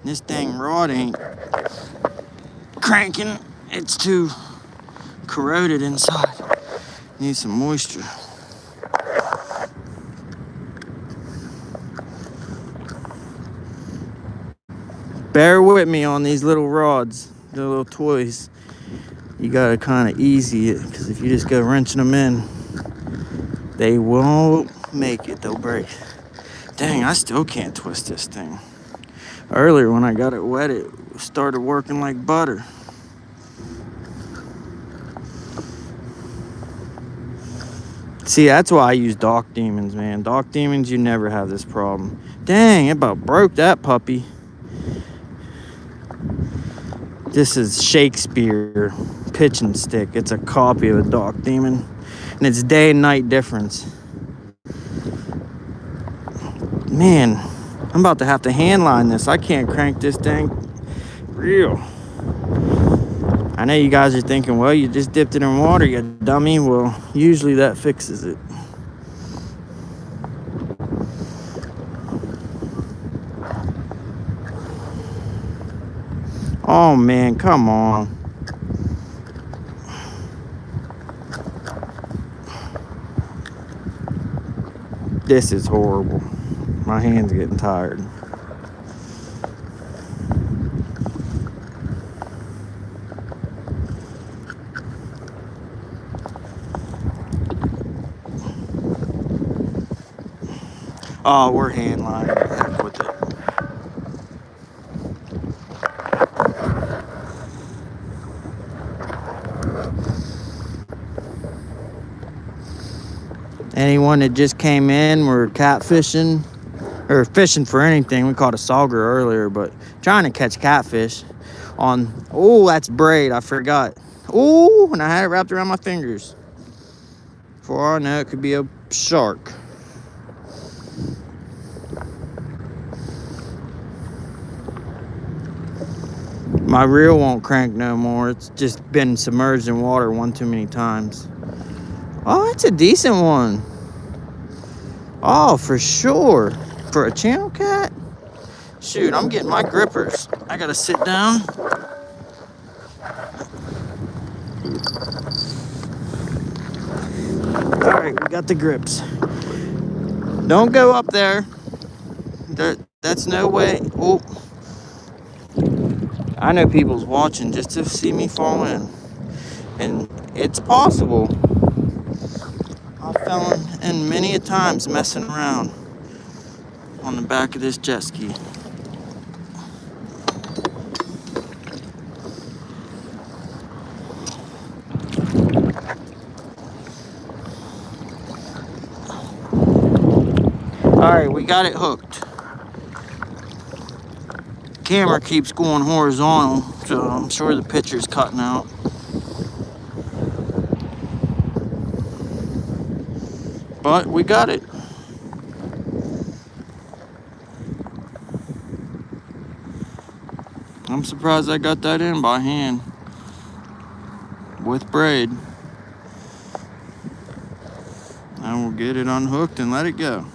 This dang rod ain't cranking. It's too corroded inside. Needs some moisture. Bear with me on these little rods, the little toys. You gotta kind of easy it, because if you just go wrenching them in, they won't make it, they'll break. Dang, I still can't twist this thing. Earlier when I got it wet, it started working like butter. See, that's why I use dock demons, man. Dock demons, you never have this problem. Dang, it about broke that puppy. This is Shakespeare pitching stick. It's a copy of a dock demon. And it's day and night difference. Man, I'm about to have to handline this. I can't crank this thing real. I know you guys are thinking, well, you just dipped it in water, you dummy. Well, usually that fixes it. Oh man, come on. This is horrible. My hand's getting tired. Oh, we're hand lining. Heck with it. Anyone that just came in, we're catfishing or fishing for anything. We caught a sauger earlier, but trying to catch catfish on. Oh, that's braid. I forgot. Oh, and I had it wrapped around my fingers. For all I know, it could be a shark. My reel won't crank no more. It's just been submerged in water one too many times. Oh, it's a decent one. Oh, for sure. For a channel cat? Shoot, I'm getting my grippers. I gotta sit down. All right, we got the grips. Don't go up there. That's no way. Oh. I know people's watching just to see me fall in. And it's possible. I've fallen in many a times messing around on the back of this jet ski. All right, we got it hooked. Camera keeps going horizontal, so I'm sure the picture's cutting out. But we got it. I'm surprised I got that in by hand with braid. And we'll get it unhooked and let it go.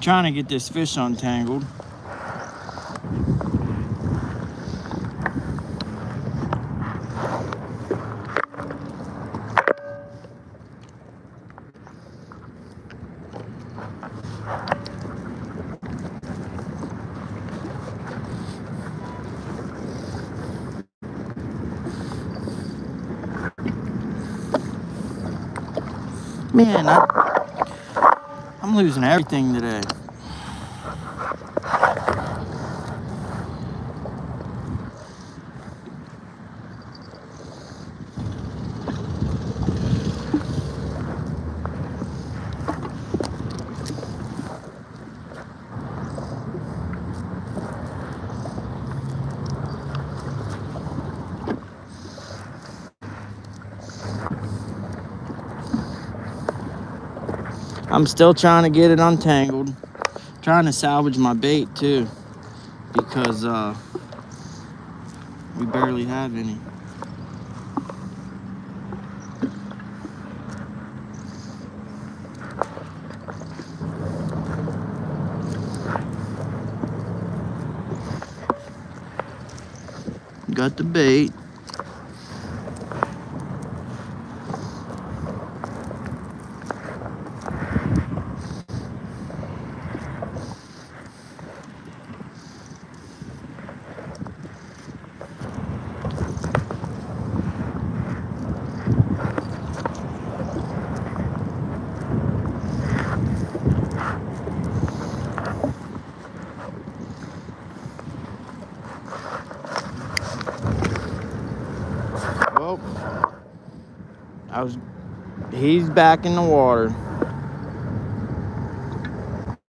Trying to get this fish untangled. Man, I'm losing everything today. I'm still trying to get it untangled. Trying to salvage my bait too, because we barely have any. Got the bait. He's back in the water.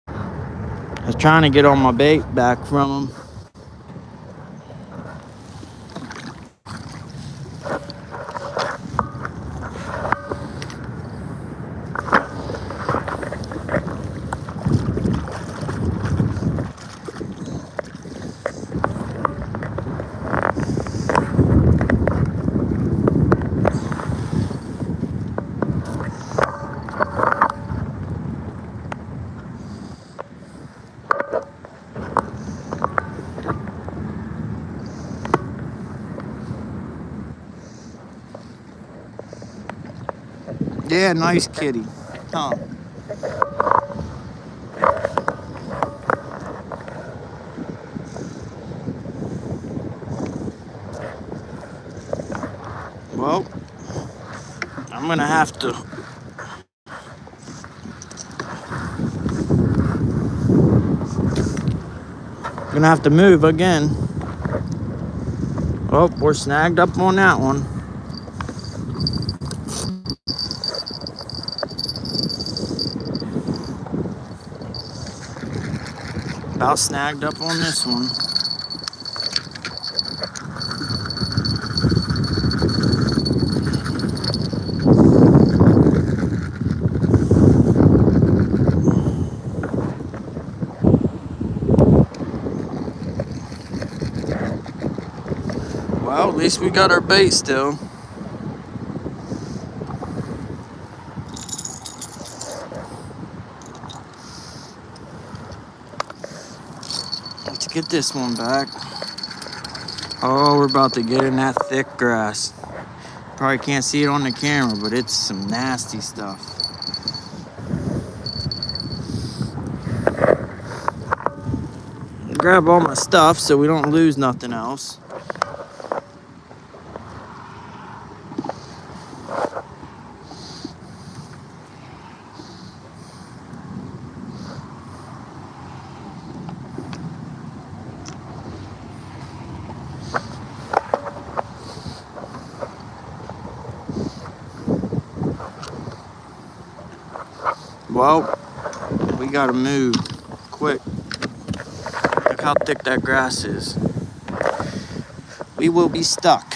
I was trying to get on my bait back from him. Yeah, nice kitty. Huh. Well, I'm gonna have to move again. Oh, we're snagged up on that one. About snagged up on this one. Well, at least we got our bait still. Let's get this one back. Oh, we're about to get in that thick grass. Probably can't see it on the camera, but it's some nasty stuff. Grab all my stuff so we don't lose nothing else. Well, we gotta move quick. Look how thick that grass is. We will be stuck.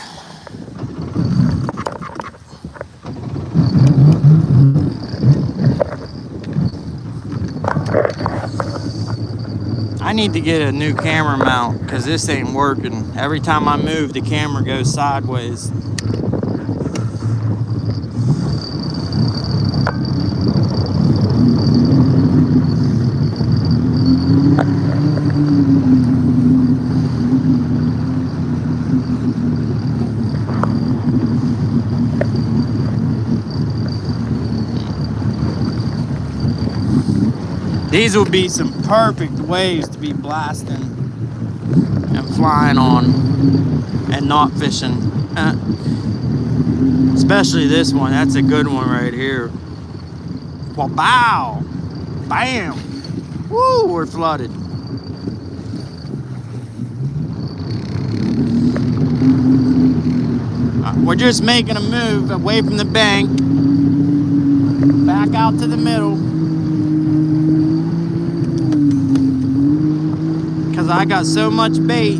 I need to get a new camera mount because this ain't working. Every time I move, the camera goes sideways. These would be some perfect waves to be blasting and flying on and not fishing. Especially this one. That's a good one right here. Wow! Bam! Woo! We're flooded. We're just making a move away from the bank. Back out to the middle. Because I got so much bait.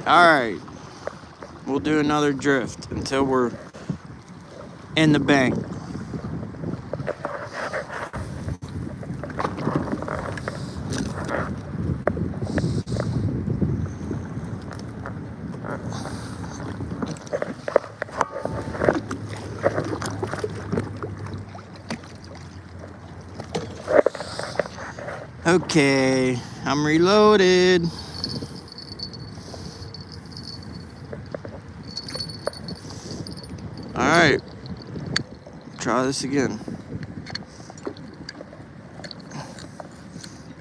Alright, we'll do another drift until we're in the bank. Okay, I'm reloaded. Alright, try this again.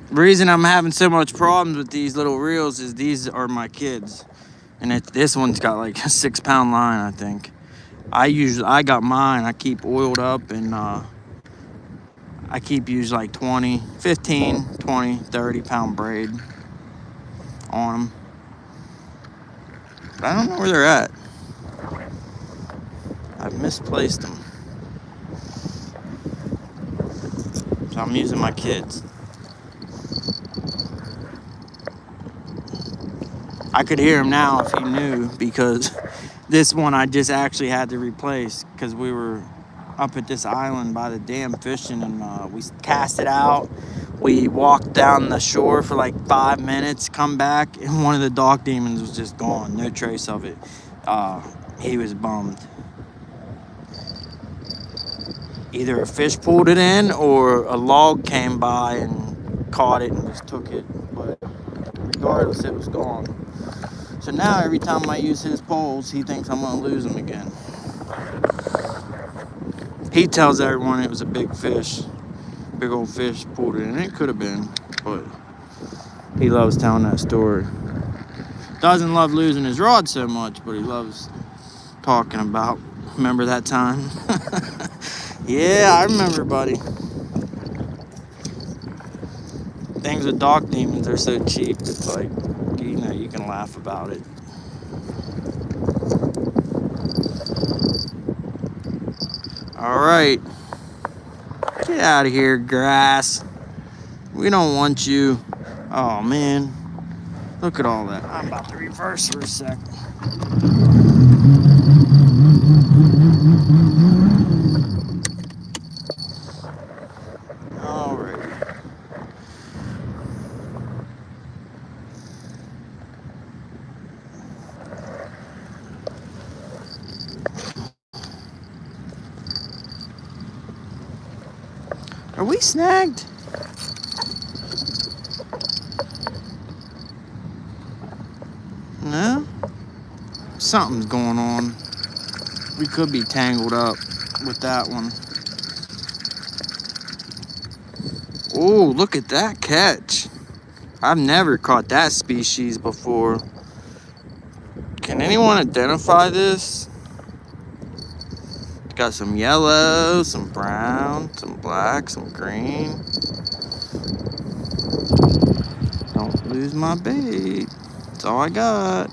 The reason I'm having so much problems with these little reels is these are my kids. And this one's got like a 6-pound line, I think. I got mine, I keep oiled up, and I keep using like 20, 15, 20, 30-pound braid on them. But I don't know where they're at. I've misplaced them. So I'm using my kids. I could hear him now if you knew, because this one I just actually had to replace because we were up at this island by the dam fishing, and we cast it out. We walked down the shore for like 5 minutes, come back, and one of the dog demons was just gone. No trace of it. He was bummed. Either a fish pulled it in or a log came by and caught it and just took it. But regardless, it was gone. So now every time I use his poles, he thinks I'm going to lose him again. He tells everyone it was a big fish. Big old fish pulled it in. It could have been, but he loves telling that story. Doesn't love losing his rod so much, but he loves talking about, remember that time? Yeah, I remember, buddy. Things with dog demons are so cheap, it's like, you know, you can laugh about it. All right. Get out of here, grass. We don't want you. Oh, man. Look at all that. I'm about to reverse for a sec. All right. Are we snagged? No? Something's going on. We could be tangled up with that one. Oh, look at that catch. I've never caught that species before. Can anyone identify this? Got some yellow, some brown, some black, some green. Don't lose my bait. That's all I got.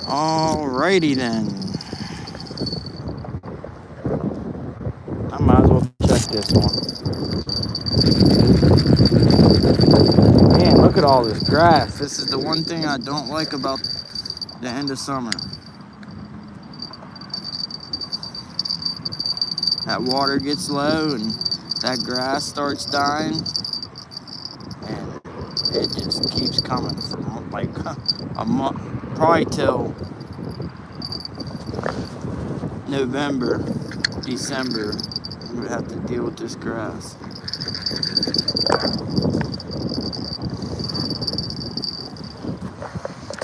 Alrighty then. I might as well check this one. Man, look at all this grass. This is the one thing I don't like about the end of summer. That water gets low and that grass starts dying, and it just keeps coming for like a month, probably till November, December. We would have to deal with this grass.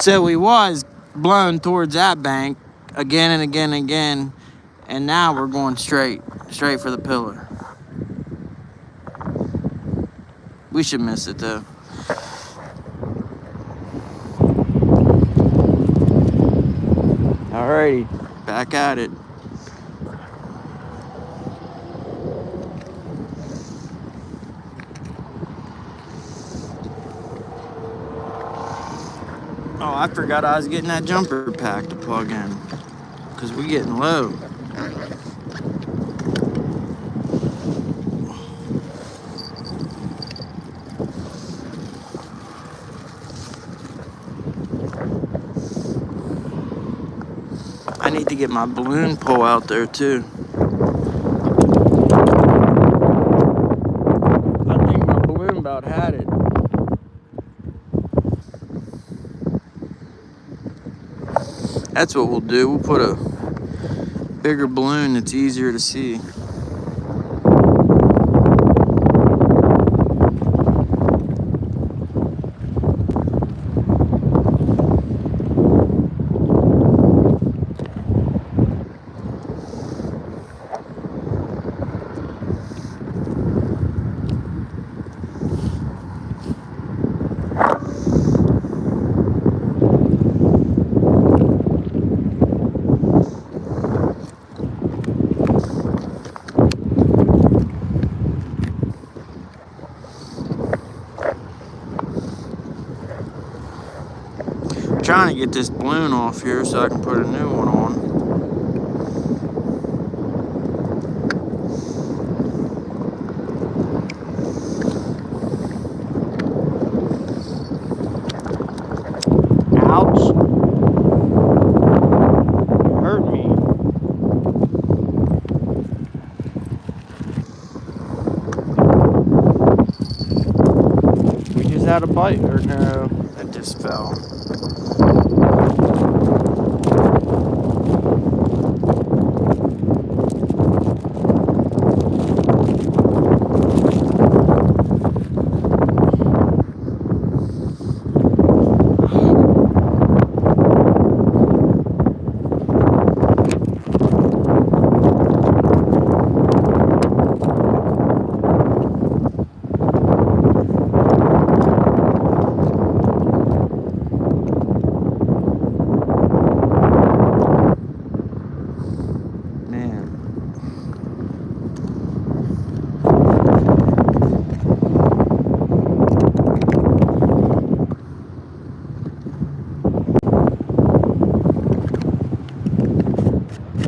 So we was blown towards that bank again and again and again, and now we're going straight for the pillar. We should miss it though. Alrighty, back at it. Oh, I forgot I was getting that jumper pack to plug in, because we're getting low. I need to get my balloon pole out there too. I think my balloon about had it. That's what we'll do. We'll put a bigger balloon that's easier to see. Trying to get this balloon off here so I can put a new one on. Ouch. Hurt me. We just had a bite, or no? It just fell.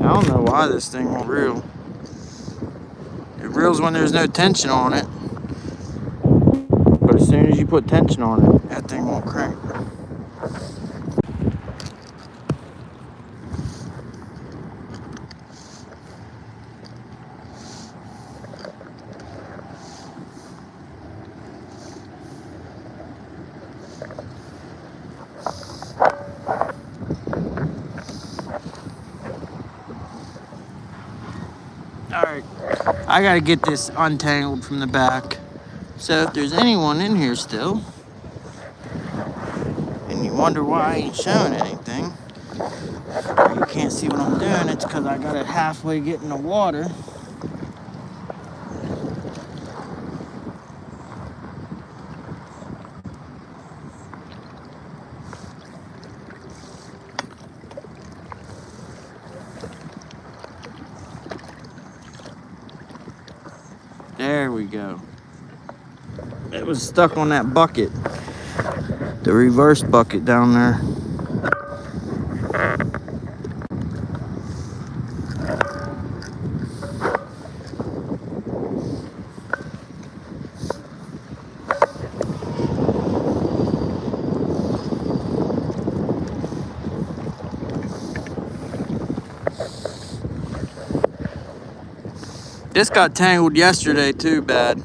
I don't know why this thing won't reel. It reels when there's no tension on it. But as soon as you put tension on it, that thing won't crank. Alright, I gotta get this untangled from the back. So if there's anyone in here still, and you wonder why I ain't showing anything, or you can't see what I'm doing, it's because I got it halfway getting the water. There we go. It was stuck on that bucket, the reverse bucket down there. This got tangled yesterday too bad.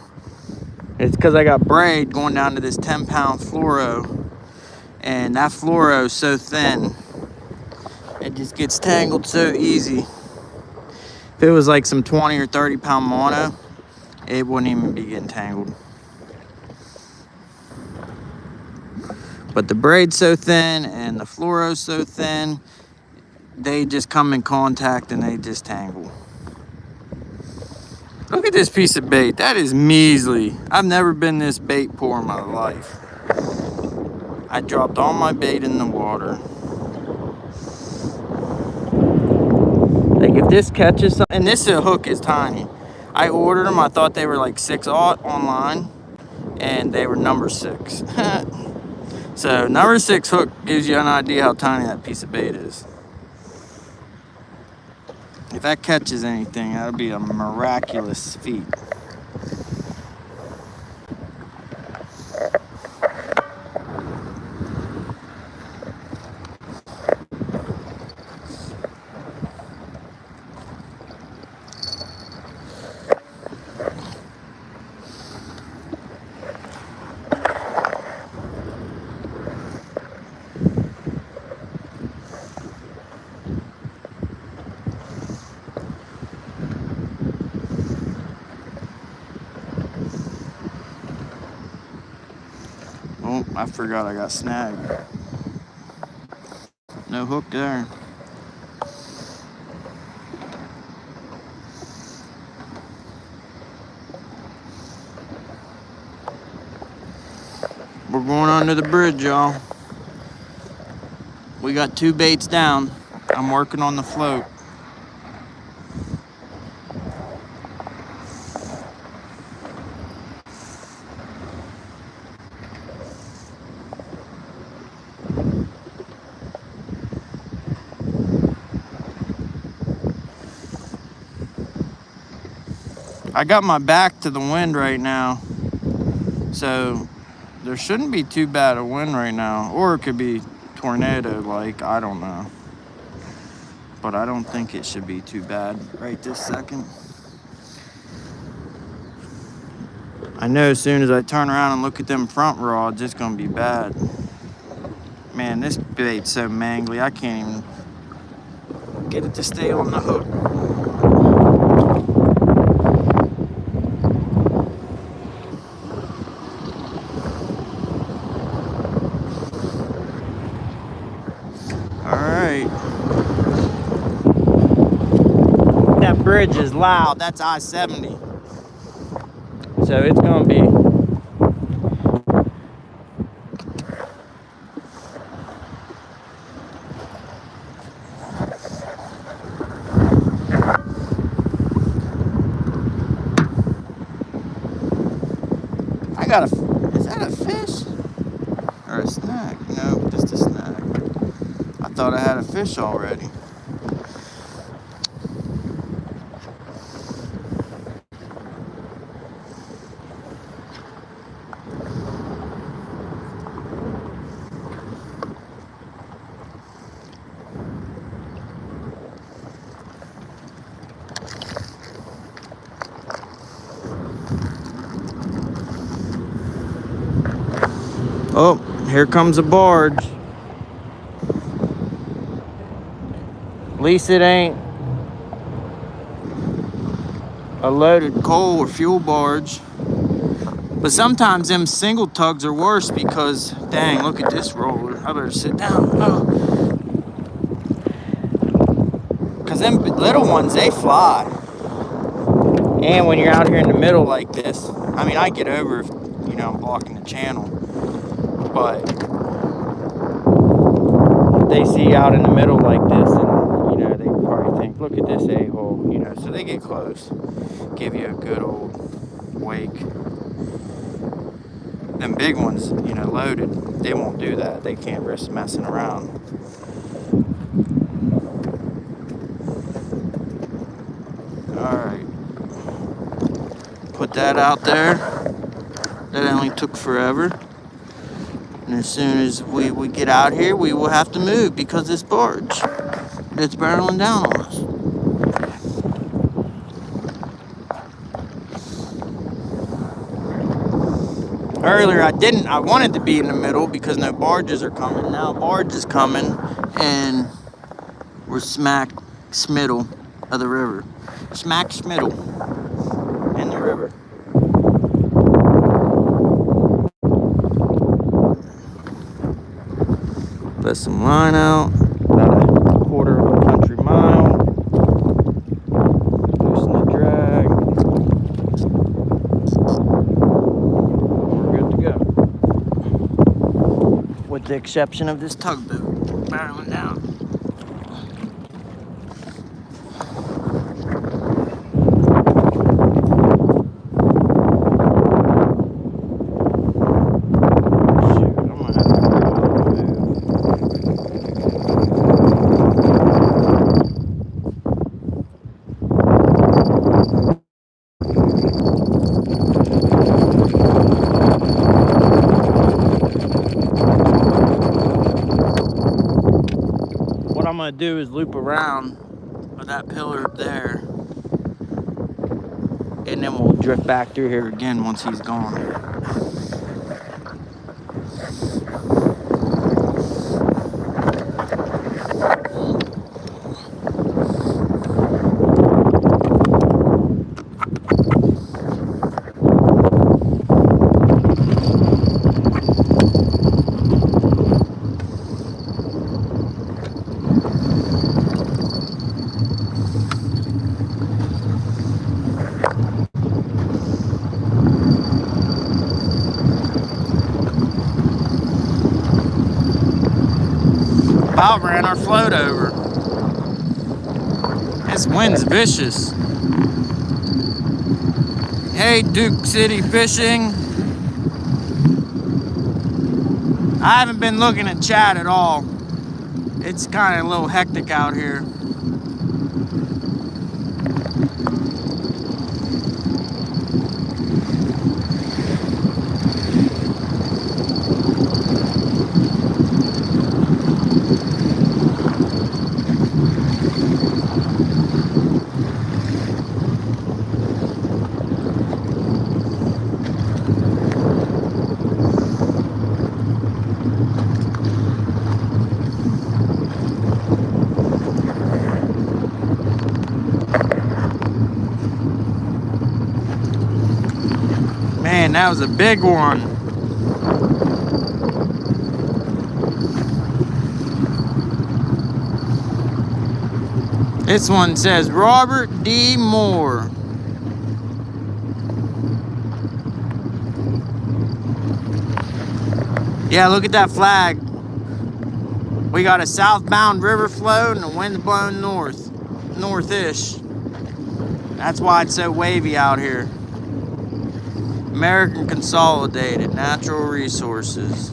It's because I got braid going down to this 10-pound fluoro, and that fluoro is so thin, it just gets tangled so easy. If it was like some 20 or 30-pound mono, it wouldn't even be getting tangled. But the braid's so thin and the fluoro's so thin, they just come in contact and they just tangle. Look at this piece of bait. That is measly. I've never been this bait poor in my life. I dropped all my bait in the water. Like if this catches something, and this hook is tiny. I ordered them. I thought they were like 6/0 online, and they were number 6. So number 6 hook gives you an idea how tiny that piece of bait is. If that catches anything, that'll be a miraculous feat. I forgot I got snagged. No hook there. We're going under the bridge, y'all. We got 2 baits down. I'm working on the float. I got my back to the wind right now, so there shouldn't be too bad a wind right now, or it could be tornado like, I don't know, but I don't think it should be too bad right this second. I know as soon as I turn around and look at them front rods, it's gonna be bad. Man, this bait's so mangly, I can't even get it to stay on the hook. That bridge is loud. That's I-70. So it's gonna be is that a fish? Or a snag? No, just a snag. I thought I had a fish already. Oh, here comes a barge. At least it ain't a loaded coal or fuel barge. But sometimes them single tugs are worse because, dang, look at this roller. I better sit down. Oh. Because them little ones, they fly. And when you're out here in the middle like this, I mean, I get over if, you know, I'm blocking the channel. But they see you out in the middle like this, and you know, they probably think, look at this a-hole, you know, so they get close, give you a good old wake. Them big ones, you know, loaded, they won't do that. They can't risk messing around. Alright, put that out there. That only took forever. And as soon as we get out here, we will have to move because this barge that's barreling down on us. Earlier I wanted to be in the middle because no barges are coming. Now barge is coming and we're smack smiddle of the river. Smack smiddle in the river. Let some line out, about a quarter of a country mile. Loosen the drag. We're good to go. With the exception of this tugboat barreling down. What I'm gonna do is loop around with that pillar up there, and then we'll drift back through here again once he's gone. about ran our float over. This wind's vicious. Hey, Duke City Fishing. I haven't been looking at chat at all. It's kind of a little hectic out here. Man, that was a big one. This one says Robert D. Moore. Yeah, look at that flag. We got a southbound river flow and the wind blowing northish. That's why it's so wavy out here. American Consolidated Natural Resources.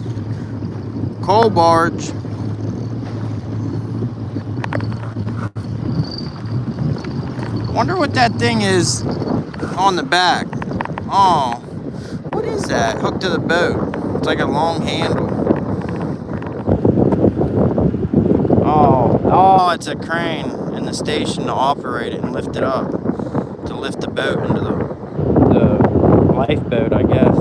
Coal barge. Wonder what that thing is on the back. Oh, what is that? Hooked to the boat. It's like a long handle. Oh, it's a crane in the station to operate it and lift it up. To lift the boat into the lifeboat, I guess.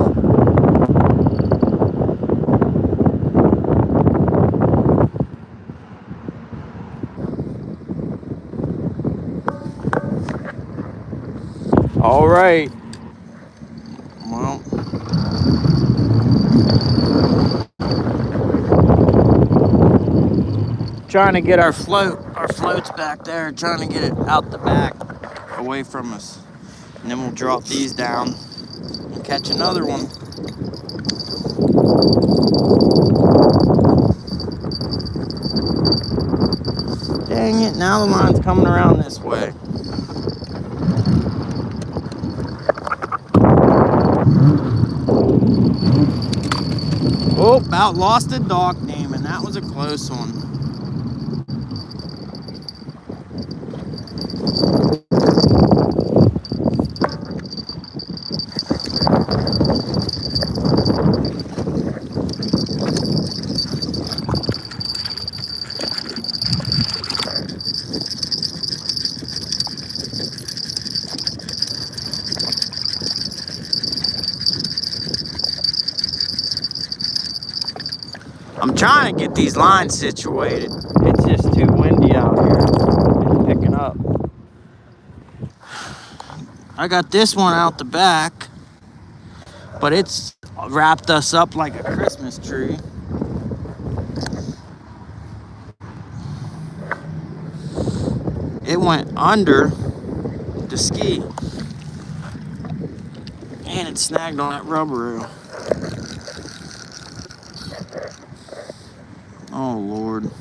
All right. Well, trying to get our float's back there, trying to get it out the back, away from us. And then we'll drop these down and catch another one. Dang it, now the line's coming around this way. Oh, about lost a dog name, and that was a close one. I'm trying to get these lines situated. It's just too windy out here. It's picking up. I got this one out the back, but it's wrapped us up like a Christmas tree. It went under the ski. And it snagged on that rubber reel. Oh, Lord.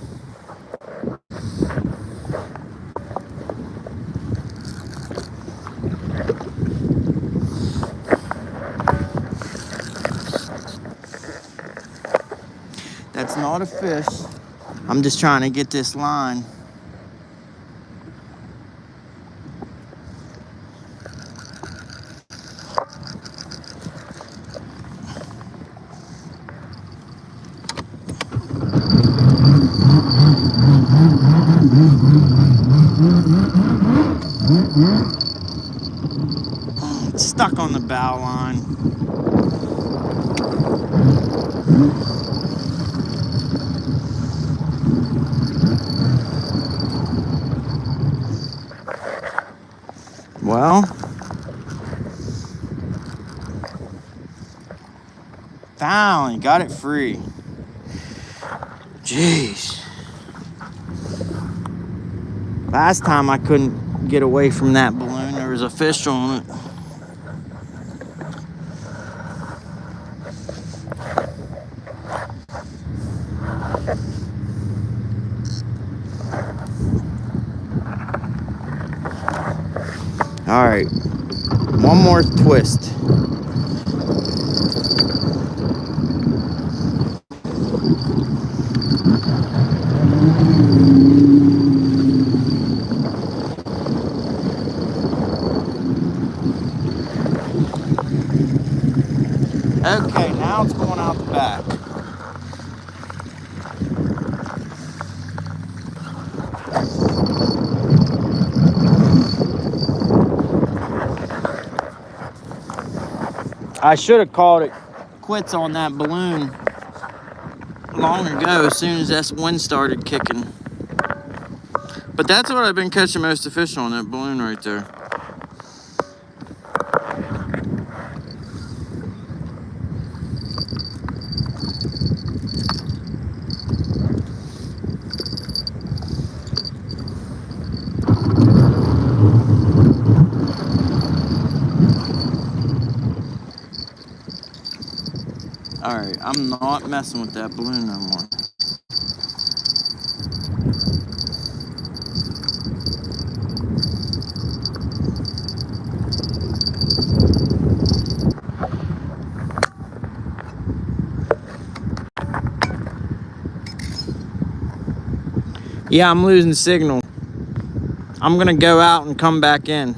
That's not a fish. I'm just trying to get this line. It's stuck on the bow line. Well, finally got it free. Jeez. Last time I couldn't get away from that balloon. There was a fish on it. All right, one more twist. Okay, now it's going out the back. I should have called it quits on that balloon long ago as soon as that wind started kicking. But that's what I've been catching most of the fish on, that balloon right there. Alright, I'm not messing with that balloon no more. Yeah, I'm losing signal. I'm gonna go out and come back in.